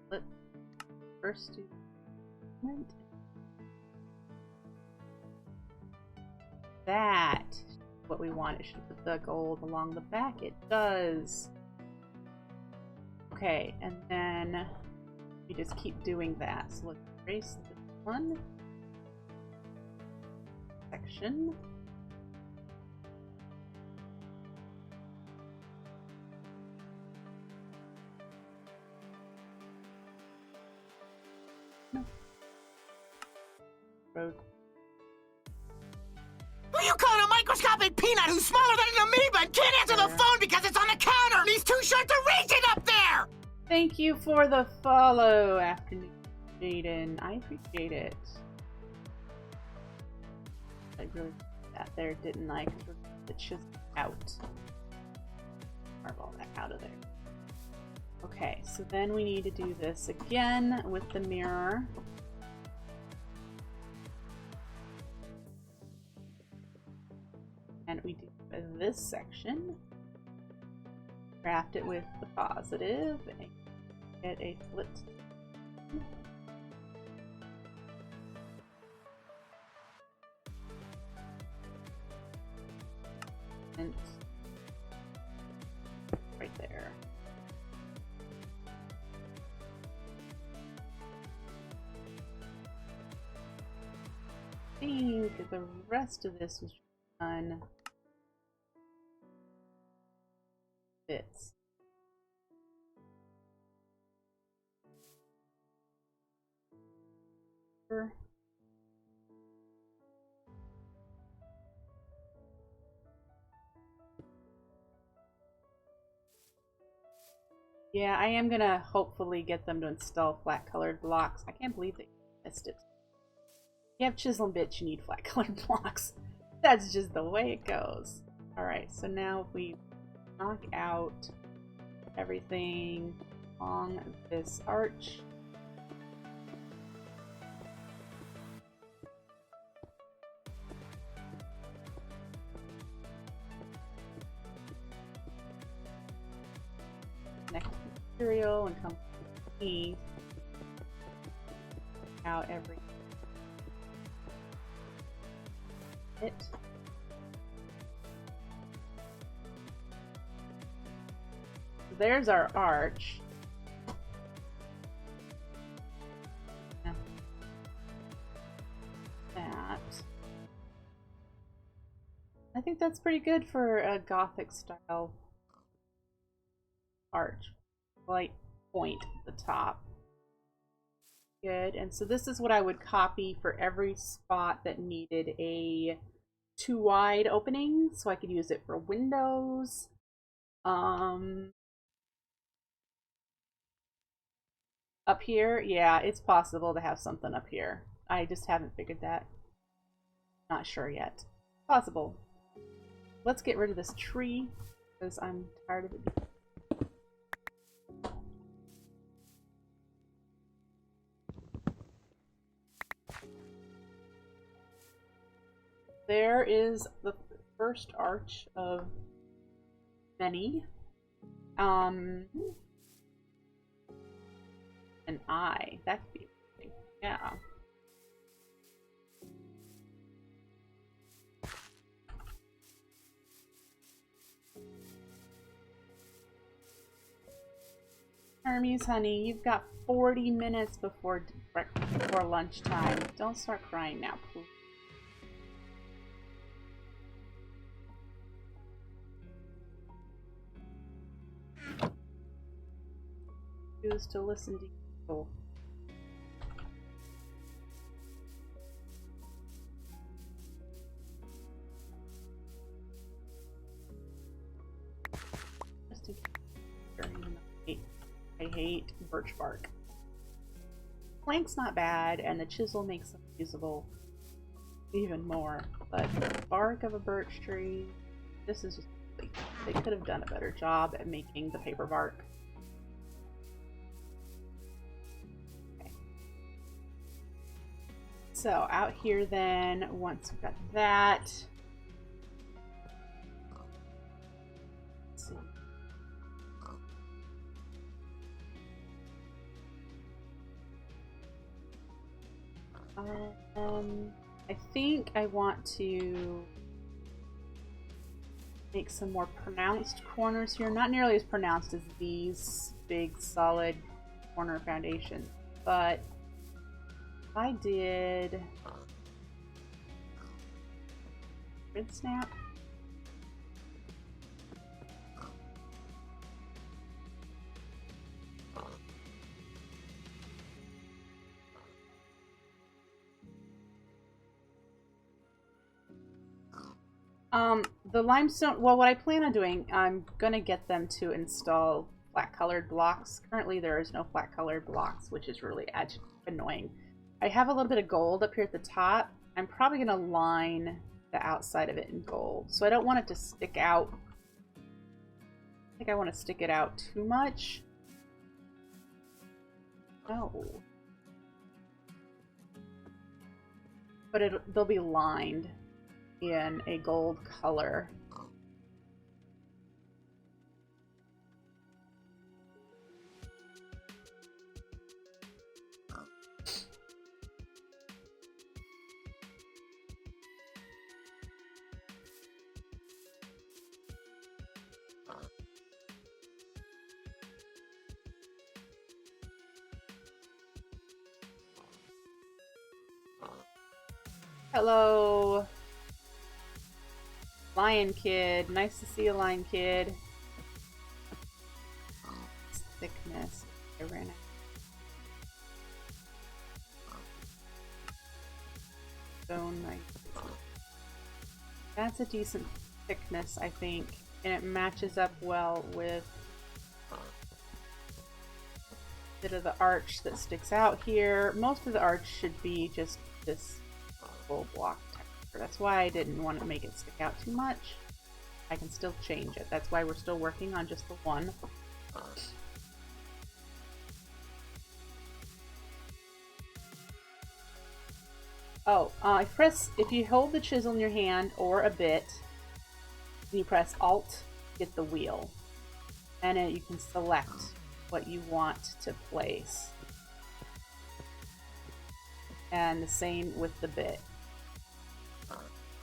Let's first do that. What we want. It should put the gold along the back. It does. Okay, and then we just keep doing that. So let's erase this one section. Road. Who you calling a microscopic peanut who's smaller than an amoeba and can't answer the phone because it's on the counter and he's too short to reach it up there? Thank you for the follow, afternoon, Jaden. I appreciate it. I really did that there, didn't I? Because it's just out. Carve all that out of there. Okay, so then we need to do this again with the mirror. And we do this section. Craft it with the positive and get a split. And right there. I think the rest of this was done. Bits. Yeah, I am gonna hopefully get them to install flat colored blocks. I can't believe they missed it. If you have chisel and bits, you need flat colored blocks. That's just the way it goes. Alright, so now if we knock out everything along this arch. Next material and come out every bit. There's our arch. That. I think that's pretty good for a Gothic style arch. Light point at the top. Good. And so this is what I would copy for every spot that needed a too wide opening, so I could use it for windows. Up here, yeah, it's possible to have something up here. I just haven't figured that. Not sure yet. Possible. Let's get rid of this tree, because I'm tired of it. There is the first arch of many. An eye. That could be interesting. Yeah. Hermes, honey, you've got 40 minutes before lunchtime. Don't start crying now, please. Choose to listen to people. Just in case. I hate birch bark. Plank's not bad, and the chisel makes them usable even more. But the bark of a birch tree, this is just, they could have done a better job at making the paper bark. Okay. So out here then, once we've got that, let's see. I think I want to make some more pronounced corners here. Not nearly as pronounced as these big solid corner foundations, but if I did RedStaff. The limestone, well, what I plan on doing, I'm gonna get them to install flat colored blocks. Currently there is no flat colored blocks, which is really annoying. I have a little bit of gold up here at the top. I'm probably gonna line the outside of it in gold. So I don't want it to stick out. I think I want to stick it out too much. Oh. But they'll be lined in a gold color. Hello, Lion Kid. Nice to see you, Lion Kid. Thickness. I ran out. Stone knife. That's a decent thickness, I think, and it matches up well with a bit of the arch that sticks out here. Most of the arch should be just this full block texture. That's why I didn't want to make it stick out too much. I can still change it. That's why we're still working on just the one. Oh, if you hold the chisel in your hand or a bit, you press Alt, get the wheel, and then you can select what you want to place. And the same with the bit.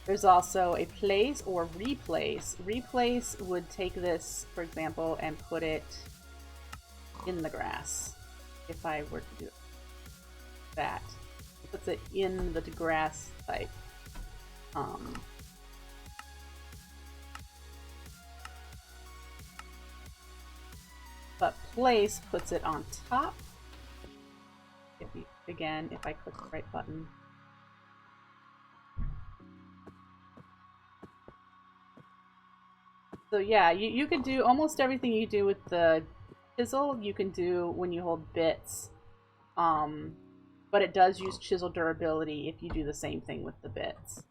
There's also a place or replace. Replace would take this, for example, and put it in the grass. If I were to do that. It puts it in the grass type. But place puts it on top. If you again if I click the right button. So yeah, you can do almost everything you do with the chisel, you can do when you hold bits. But it does use chisel durability if you do the same thing with the bits.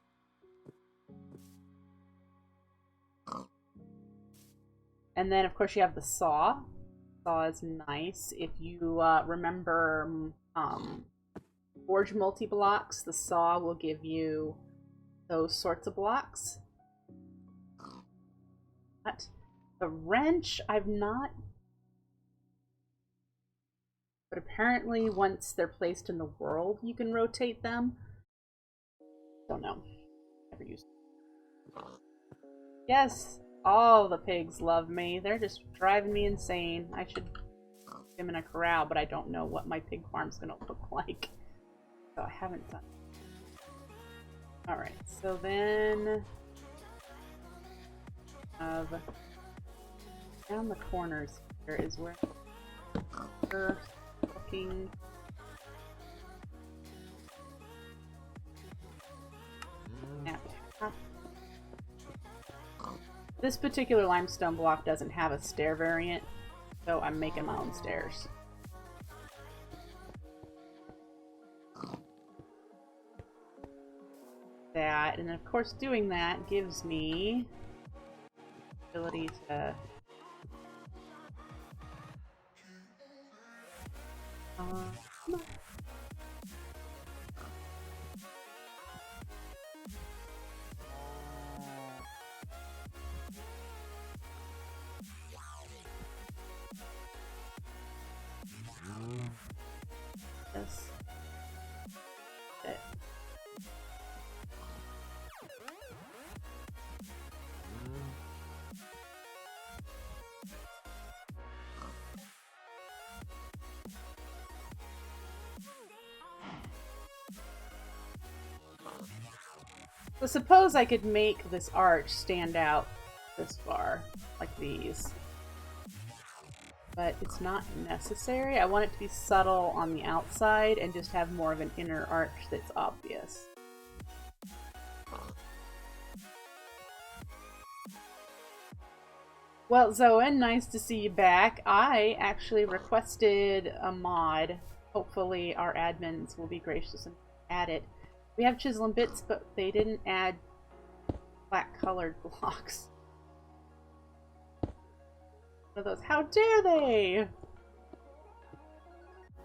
And then, of course, you have the saw. Saw is nice. If you remember forge multi-blocks, the saw will give you those sorts of blocks. But the wrench, I've not... But apparently, once they're placed in the world, you can rotate them. Don't know. Never used it. Yes! All the pigs love me. They're just driving me insane. I should put them in a corral, but I don't know what my pig farm's gonna look like. So I haven't done it. Alright, so then... down the corners here is where we're looking... at half. This particular limestone block doesn't have a stair variant, so I'm making my own stairs. That, and then of course doing that gives me the ability to this. It. So suppose I could make this arch stand out this far, like these. But it's not necessary. I want it to be subtle on the outside and just have more of an inner arch that's obvious. Well, Zoan, nice to see you back. I actually requested a mod. Hopefully our admins will be gracious and add it. We have chisel and bits, but they didn't add flat colored blocks. What are those? How dare they?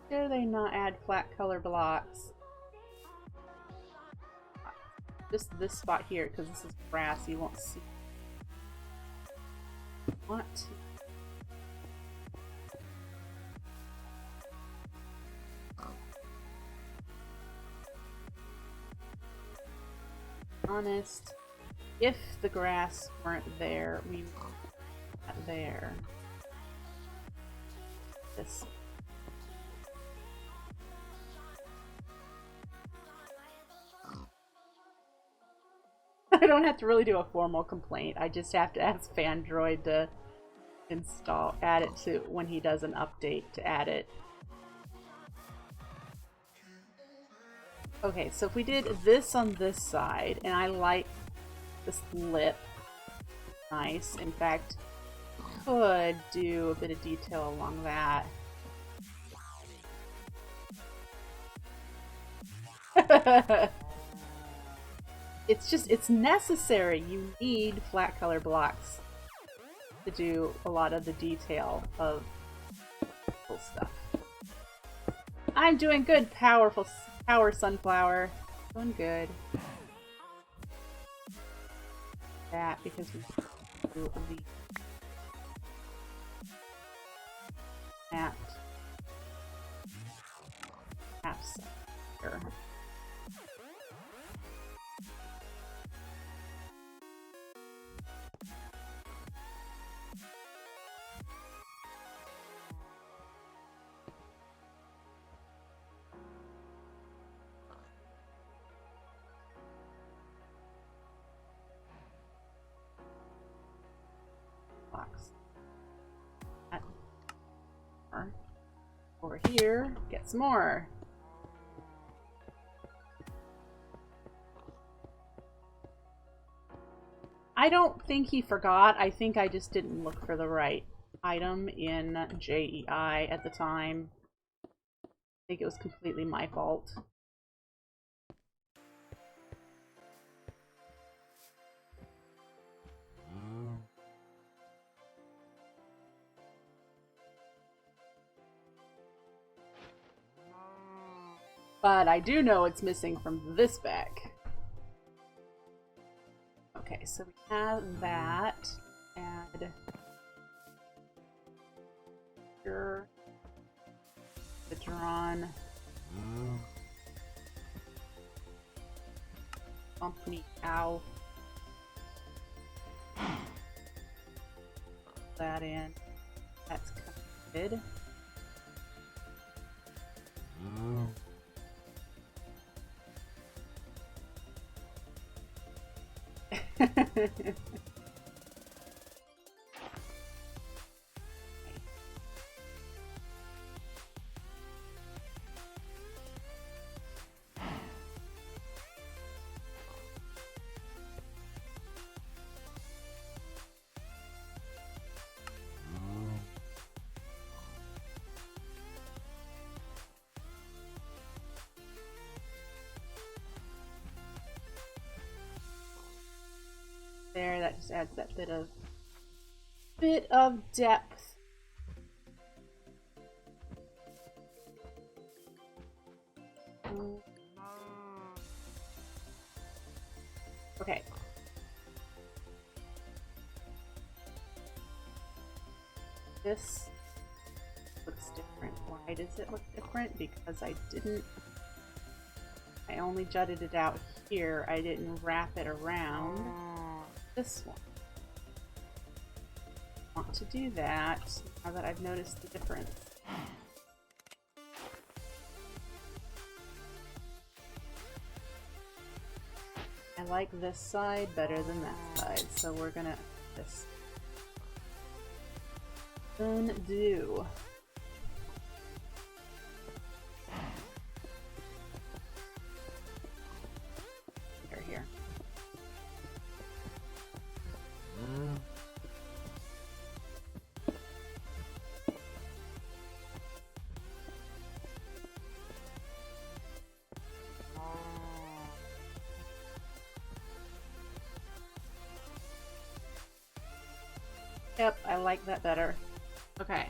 Dare they not add flat color blocks? Just this spot here, because this is grass, you won't see. What? Honest, if the grass weren't there, we would not there. This. I don't have to really do a formal complaint. I just have to ask Fandroid to add it to when he does an update to add it. Okay, so if we did this on this side, and I like this lip, nice. In fact, could do a bit of detail along that. It's necessary. You need flat color blocks to do a lot of the detail of cool stuff. I'm doing good, Power Sunflower. Doing good. That because we do the mapped maps here. Over here, get some more. I don't think he forgot. I think I just didn't look for the right item in JEI at the time. I think it was completely my fault. But I do know it's missing from this bag. Okay, so we have that. Add here. The drawn. Bump me out. That in. That's good. There, that just adds that bit of depth. Okay. This looks different. Why does it look different? Because I only jutted it out here. I didn't wrap it around this one. I want to do that now that I've noticed the difference. I like this side better than that side, so we're gonna this undo. Here. Yep, I like that better. Okay.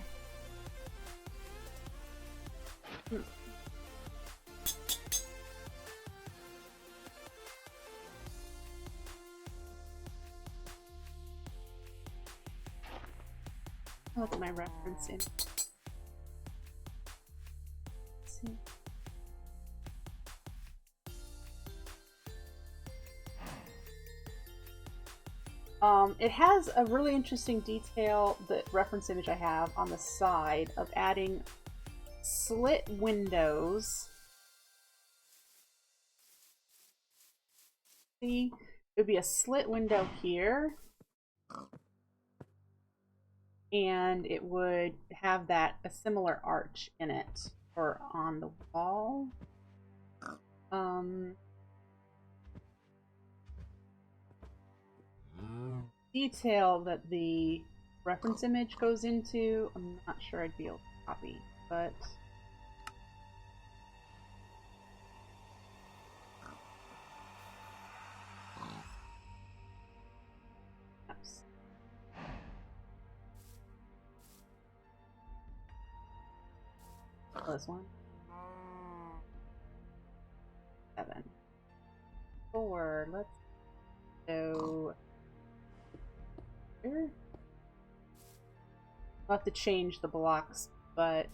What's my reference in? Let's see. It has a really interesting detail, the reference image I have on the side, of adding slit windows. See, it would be a slit window here, and it would have a similar arch in it, or on the wall. Detail that the reference image goes into, I'm not sure I'd be able to copy, but oops. This one. 7. 4. Let's go here. I'll have to change the blocks, but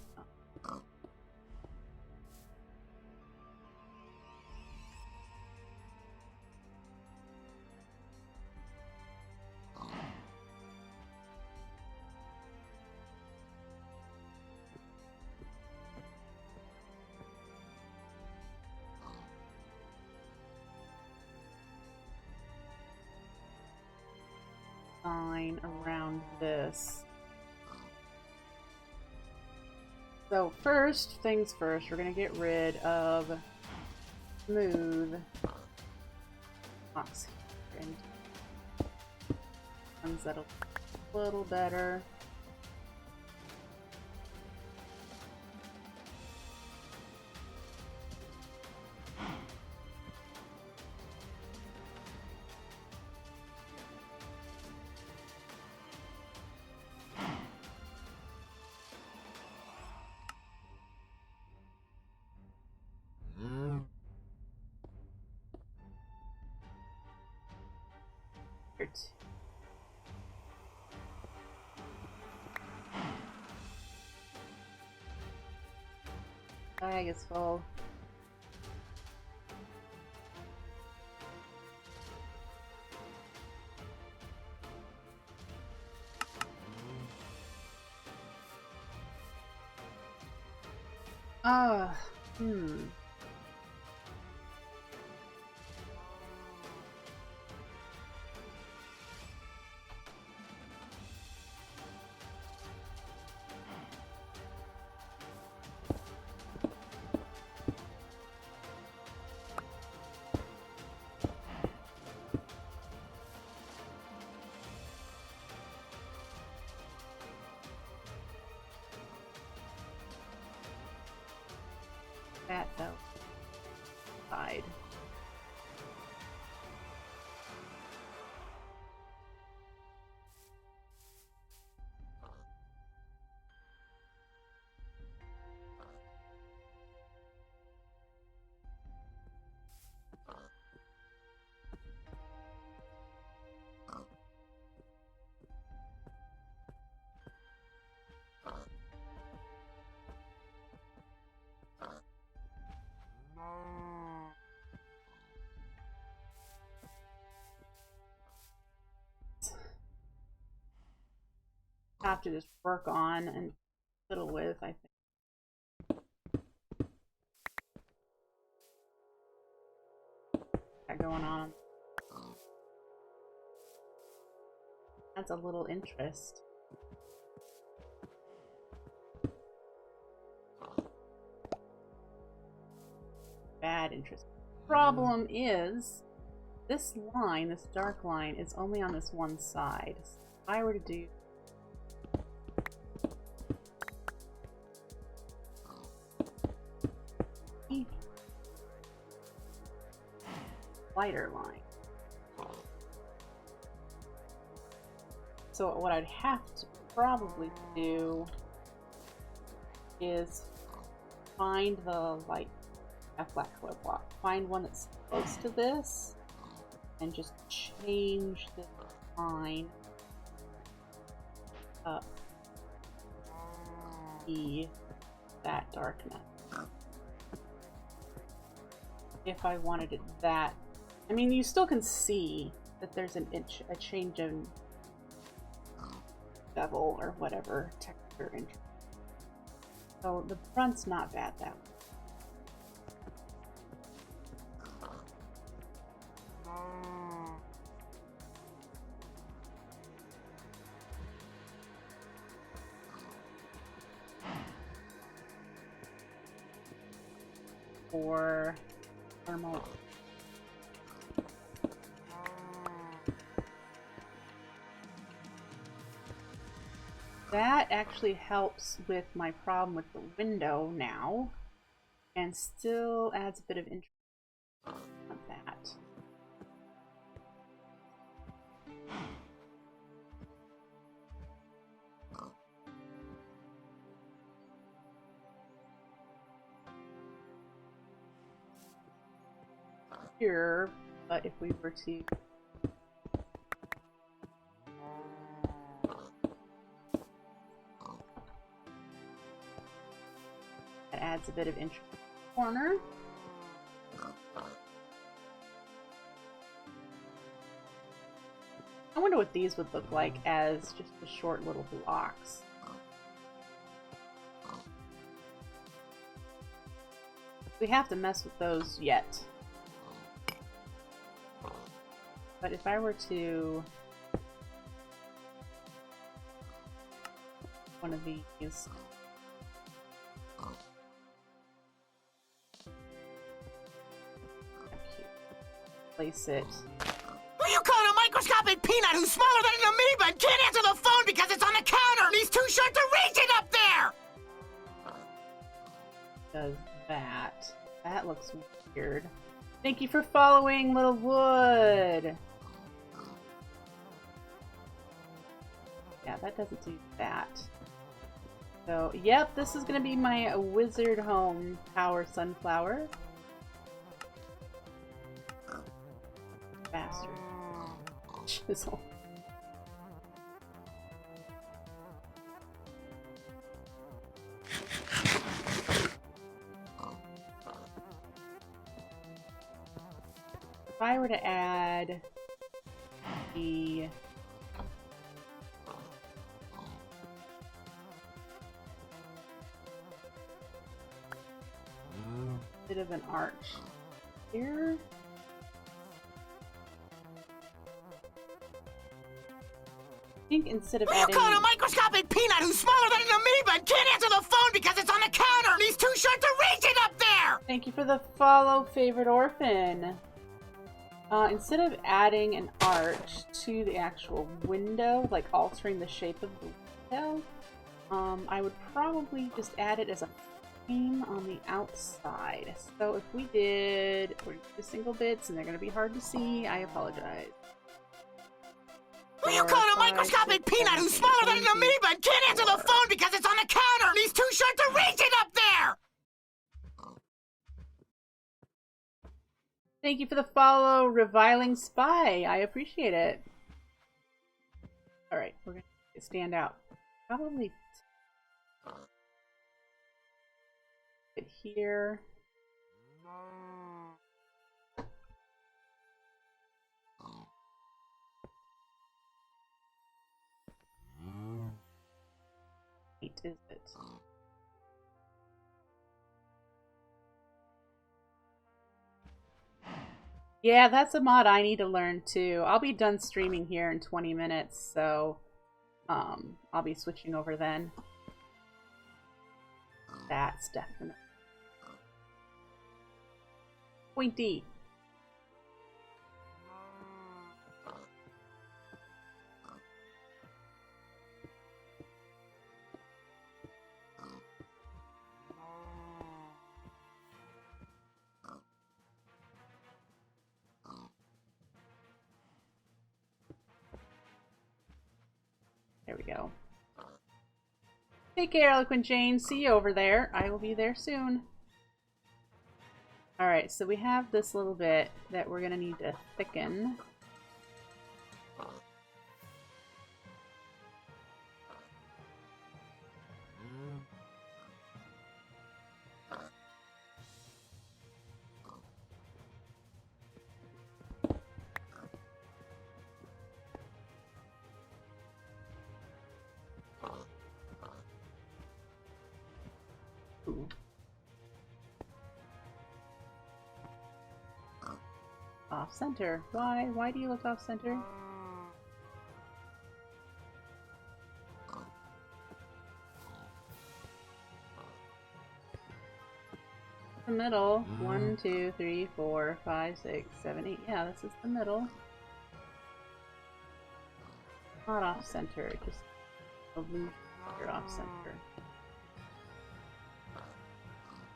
around this. So first things first, we're gonna get rid of smooth blocks here. ones that are a little better. Bag is full. Ah, that though. Side. Have to just work on and fiddle with, I think. Got going on. That's a little interest. Bad interest. Problem is, this line, this dark line, is only on this one side. So if I were to do lighter line. So what I'd have to probably do is find the like a black color block. Find one that's close to this and just change the line up to be that darkness. If I wanted it that, I mean, you still can see that there's a change in bevel or whatever texture. So the front's not bad that way. For thermal. That actually helps with my problem with the window now, and still adds a bit of interest on that. Here, but if we were to that adds a bit of interest in the corner. I wonder what these would look like as just the short little blocks. We have to mess with those yet. But if I were to one of these, place it. Who you calling a microscopic peanut who's smaller than an amoeba looks weird. Thank you for following, Little Wood! Yeah, that doesn't do that. So, yep, this is gonna be my wizard home power sunflower. Bastard. Chisel. If I were to add the bit of an arch here. I think instead of adding... You call a microscopic peanut who's smaller than an amoeba and can't answer the phone because it's on the counter and he's too short to reach it up there! Thank you for the follow, Favorite Orphan. Instead of adding an arch to the actual window, like altering the shape of the window, I would probably just add it as a frame on the outside. So if we did, we're the single bits and they're going to be hard to see, I apologize. You call a microscopic peanut who's smaller than an amoeba and can't answer the phone because it's on the counter and he's too short to reach it up there! Thank you for the follow, Reviling Spy. I appreciate it. Alright, we're going to stand out. Probably it here. Is it? Yeah, that's a mod I need to learn too. I'll be done streaming here in 20 minutes, so I'll be switching over then. That's definitely pointy. There we go. Take care, Eloquent Jane. See you over there. I will be there soon. Alright, so we have this little bit that we're going to need to thicken. Off center. Why? Why do you look off center? The middle. 1, 2, 3, 4, 5, 6, 7, 8. Yeah, this is the middle. Not off center, just illusion you're off center.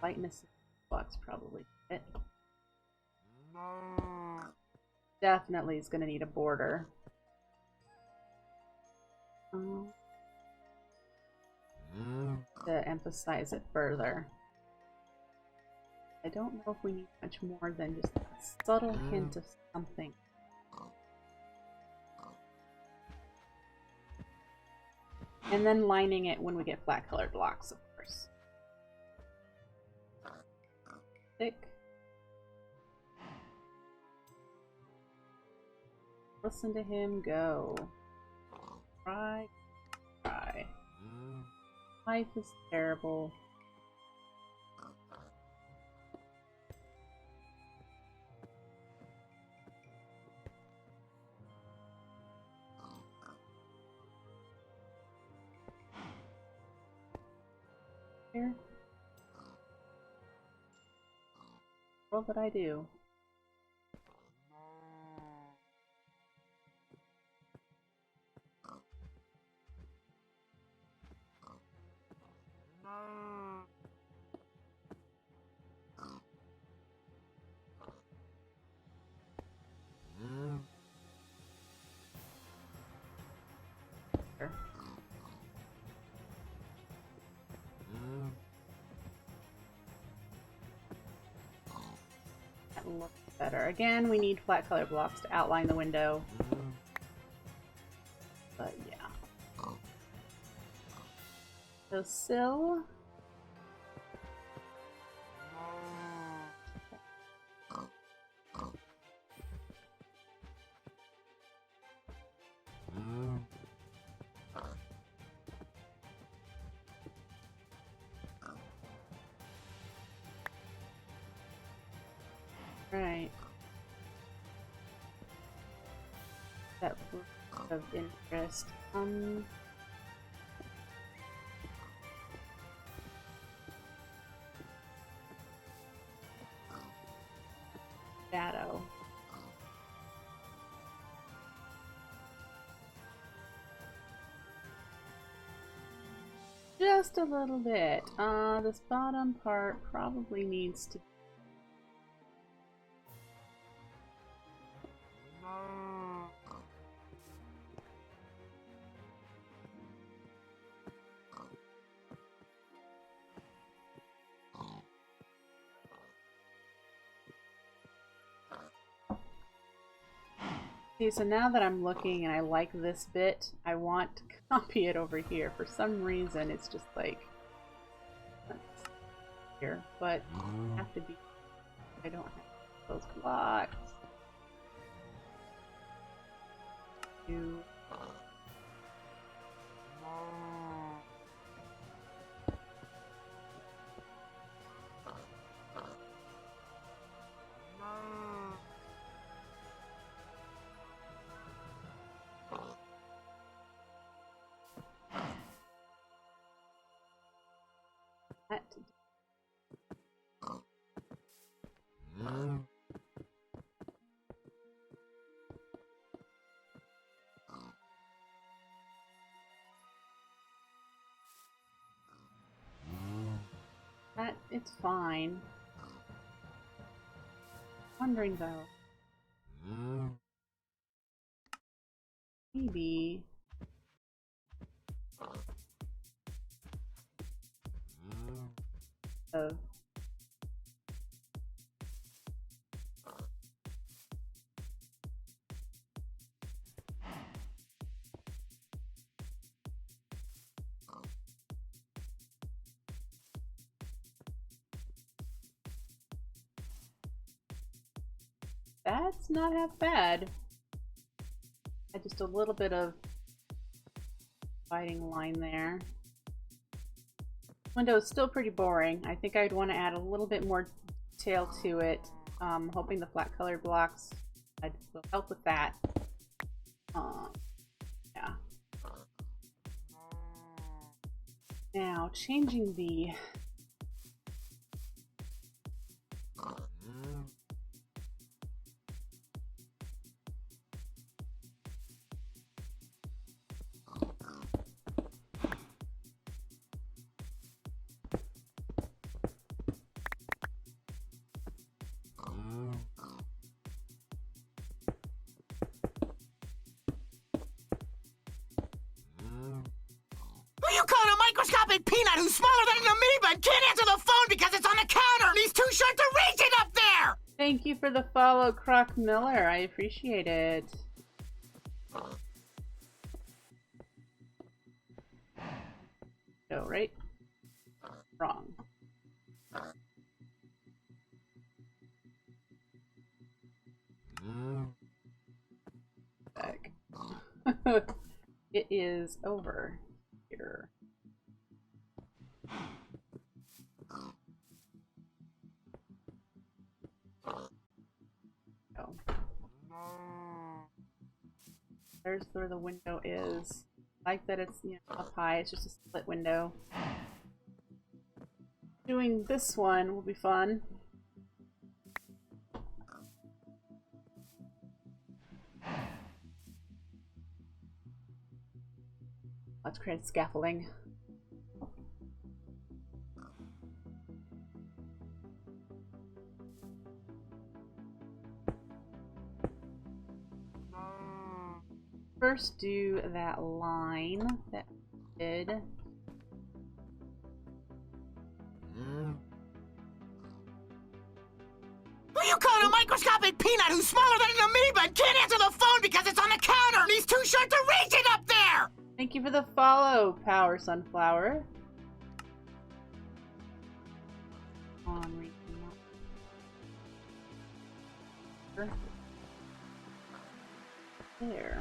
Lightness blocks probably fit. Definitely is going to need a border. To emphasize it further. I don't know if we need much more than just a subtle hint of something. And then lining it when we get flat colored blocks, of course. Thick. Listen to him go. Try. Try. Life is terrible. Here. What would I do? That looks better. Again, we need flat color blocks to outline the window. But yeah. So sill. Right. That was of interest. Shadow. Just a little bit. This bottom part probably needs to. See, so now that I'm looking and I like this bit, I want to copy it over here. For some reason, it's just like here, but I have to be. I don't have those blocks. It's fine. Wondering though. Maybe. Oh. That's not half bad. Just a little bit of dividing line there. Window is still pretty boring. I think I'd want to add a little bit more detail to it. Hoping the flat colored blocks will help with that. Yeah. Now changing the You call a microscopic peanut who's smaller than an amoeba and can't answer the phone because it's on the counter and he's too short to reach it up there! Thank you for the follow, Croc Miller. I appreciate it. Go, right? Wrong. Back. It is over here. Oh. There's where the window is. I like that it's, you know, up high. It's just a split window. Doing this one will be fun. Let's create scaffolding. first do that line that we did. Who you calling a microscopic peanut who's smaller than an amoeba and can't answer the phone because it's on the counter and he's too short to reach it up there? Thank you for the follow, Power Sunflower. On there.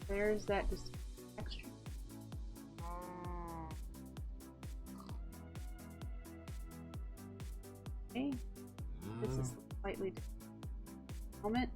There's that just extra. Okay. This is slightly different moment.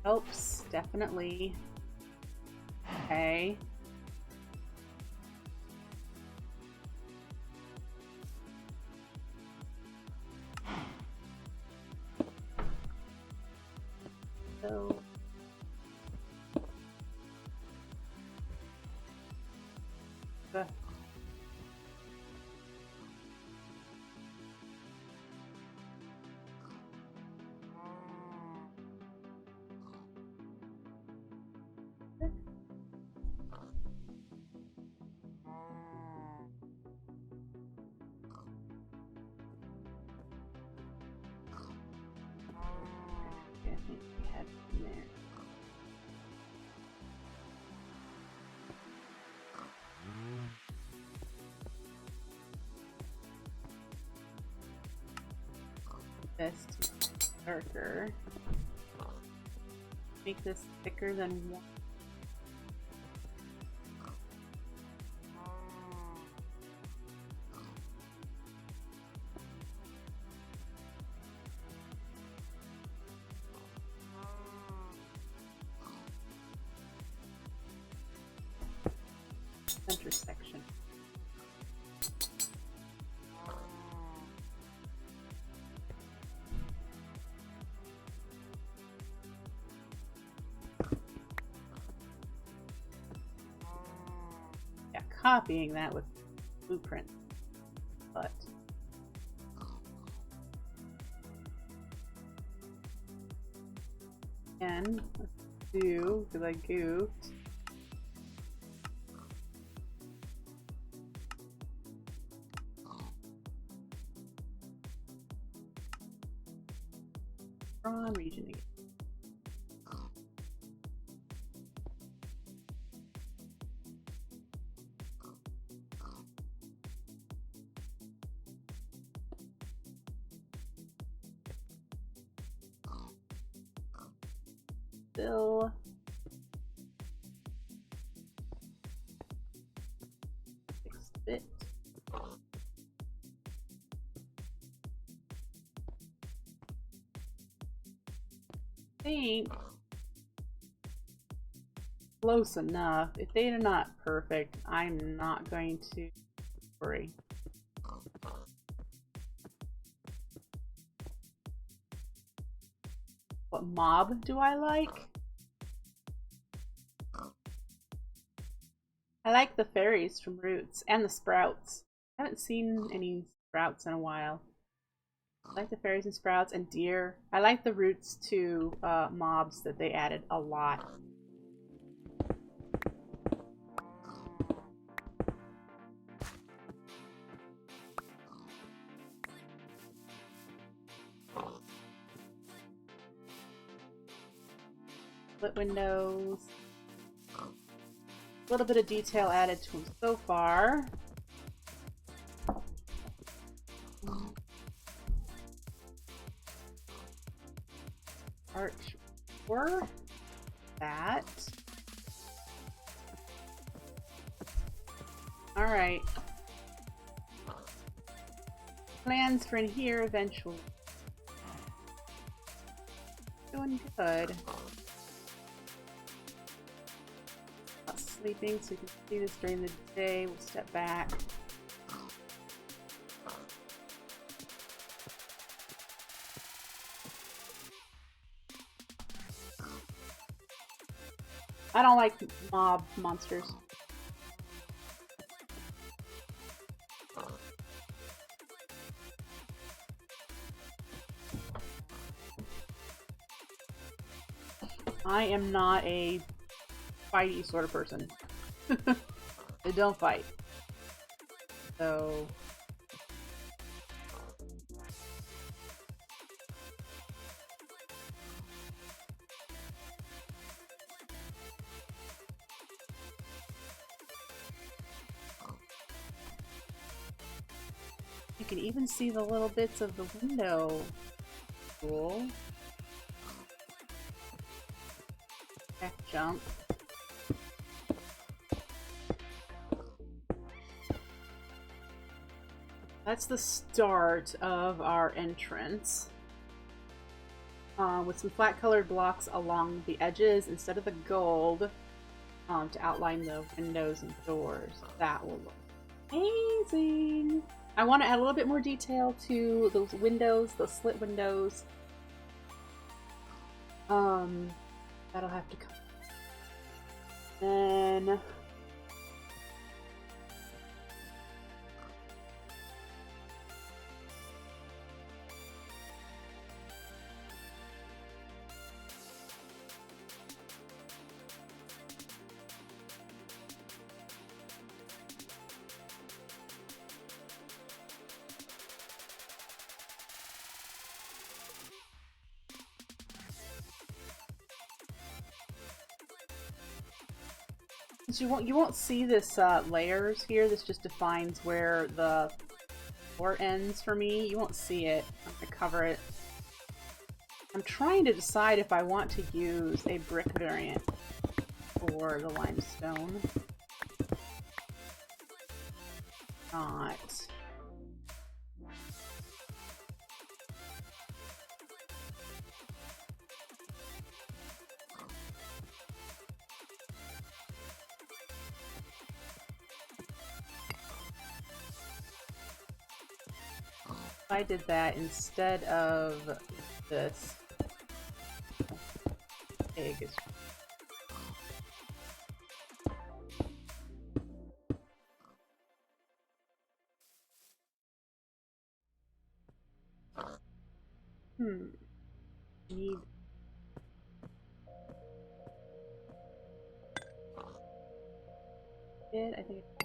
Helps, definitely. Okay. So this darker. Make this thicker than one. Center section. Copying that with blueprint, but and let's do, because I goofed, from region again. Still bit. I think close enough. If they are not perfect, I'm not going to worry. What mob do I like? I like the fairies from Roots and the sprouts. I haven't seen any sprouts in a while. I like the fairies and sprouts and deer. I like the Roots 2 mobs that they added a lot. Split windows. A little bit of detail added to them so far. Arch for that. All right. Plans for in here eventually. Doing good. Not sleeping, so you can see this during the day. We'll step back. I don't like mob monsters. I am not a fighty sort of person. I don't fight. So... You can even see the little bits of the window. Cool. Back jump. That's the start of our entrance. With some flat colored blocks along the edges instead of the gold to outline the windows and doors. That will look amazing. I want to add a little bit more detail to those windows, those slit windows. That'll have to come. Then you won't see this layers here. This just defines where the floor ends for me. You won't see it. I'm gonna cover it. I'm trying to decide if I want to use a brick variant for the limestone. Not. I did that instead of this pig. Need it. I think it's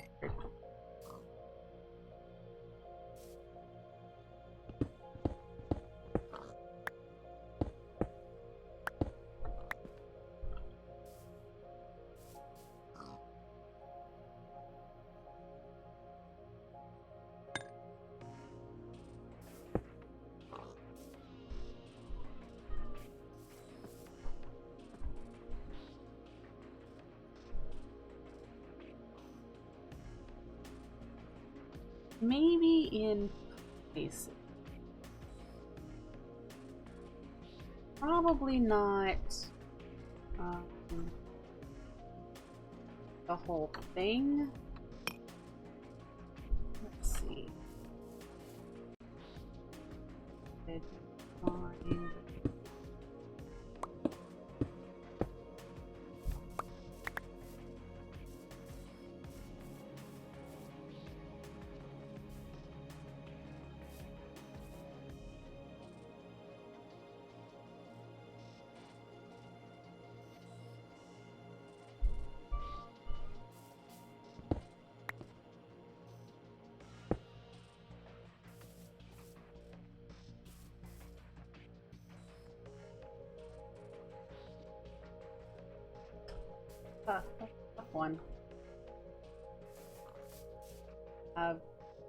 maybe in places. Probably not the whole thing. Let's see. Find. Tough one. Have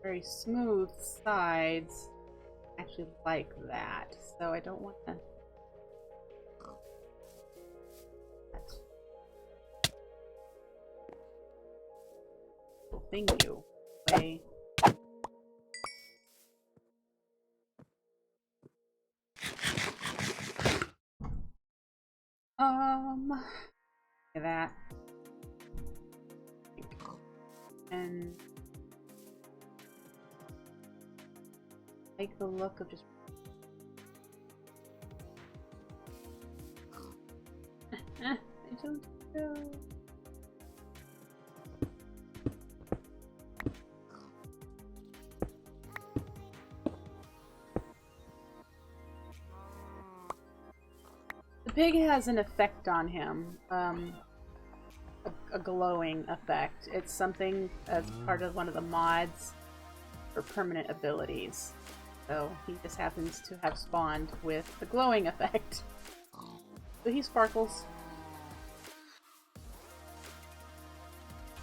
very smooth sides. Actually like that, so I don't want to. Thank you. Way. Look at that. And like the look of just I don't No. The pig has an effect on him, a glowing effect. It's something that's part of one of the mods for permanent abilities. So he just happens to have spawned with the glowing effect. So he sparkles.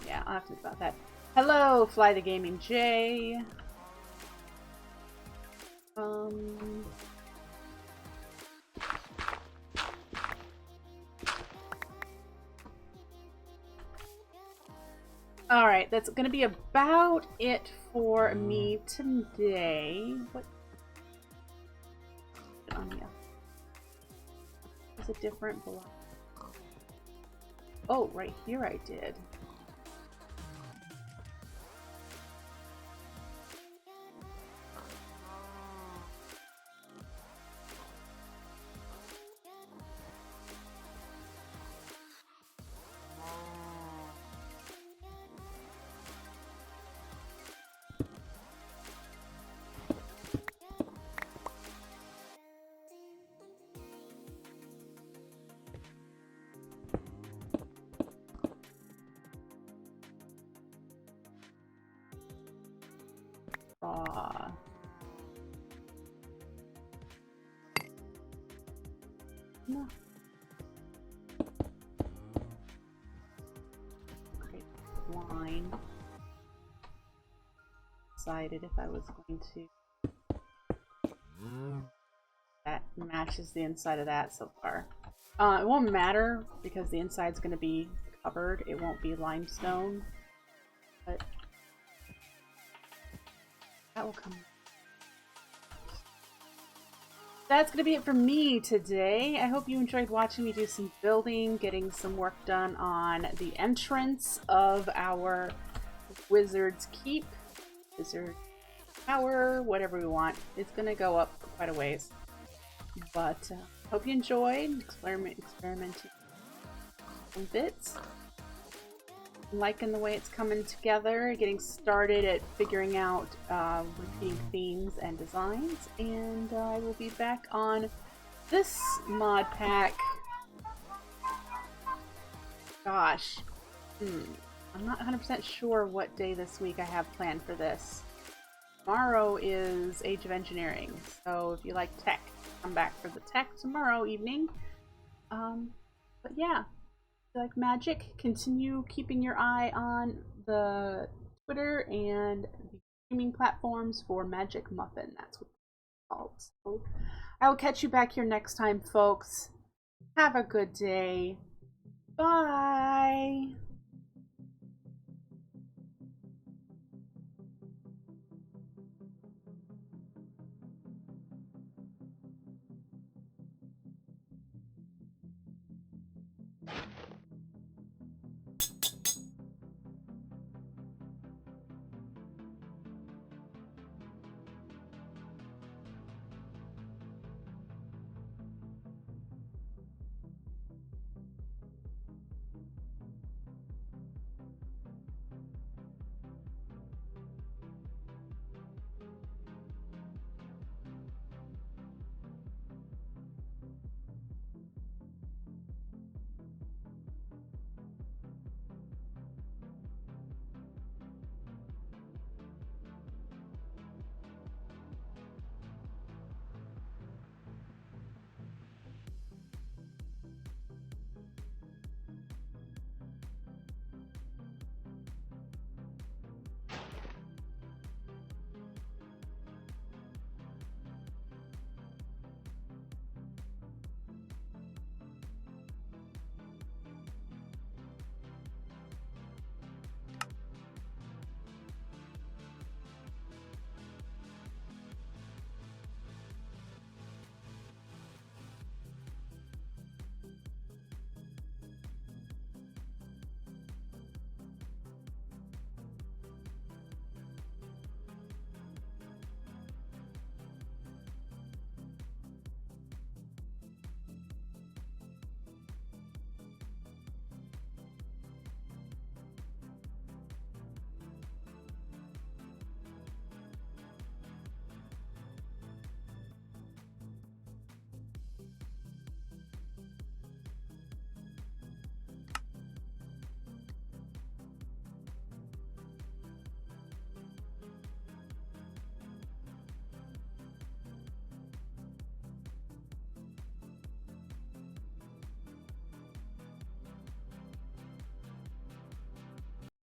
Yeah, I'll have to think about that. Hello, Fly the Gaming J. Alright, that's gonna be about it for me today. What? Is a different block? Oh, right here I did. No. Great line. Decided if I was going to. That matches the inside of that so far. It won't matter because the inside's going to be covered. It won't be limestone, but that will come. That's going to be it for me today. I hope you enjoyed watching me do some building, getting some work done on the entrance of our Wizard's Keep, Wizard Tower, whatever we want. It's going to go up quite a ways. But hope you enjoyed experimenting some bits. Liking the way it's coming together, getting started at figuring out repeating themes and designs, and I will be back on this mod pack. Gosh, I'm not 100% sure what day this week I have planned for this. Tomorrow is Age of Engineering, so if you like tech, come back for the tech tomorrow evening. But yeah. Like magic, continue keeping your eye on the Twitter and the streaming platforms for Magic Muffin. That's what it's called. So I will catch you back here next time, folks. Have a good day. Bye.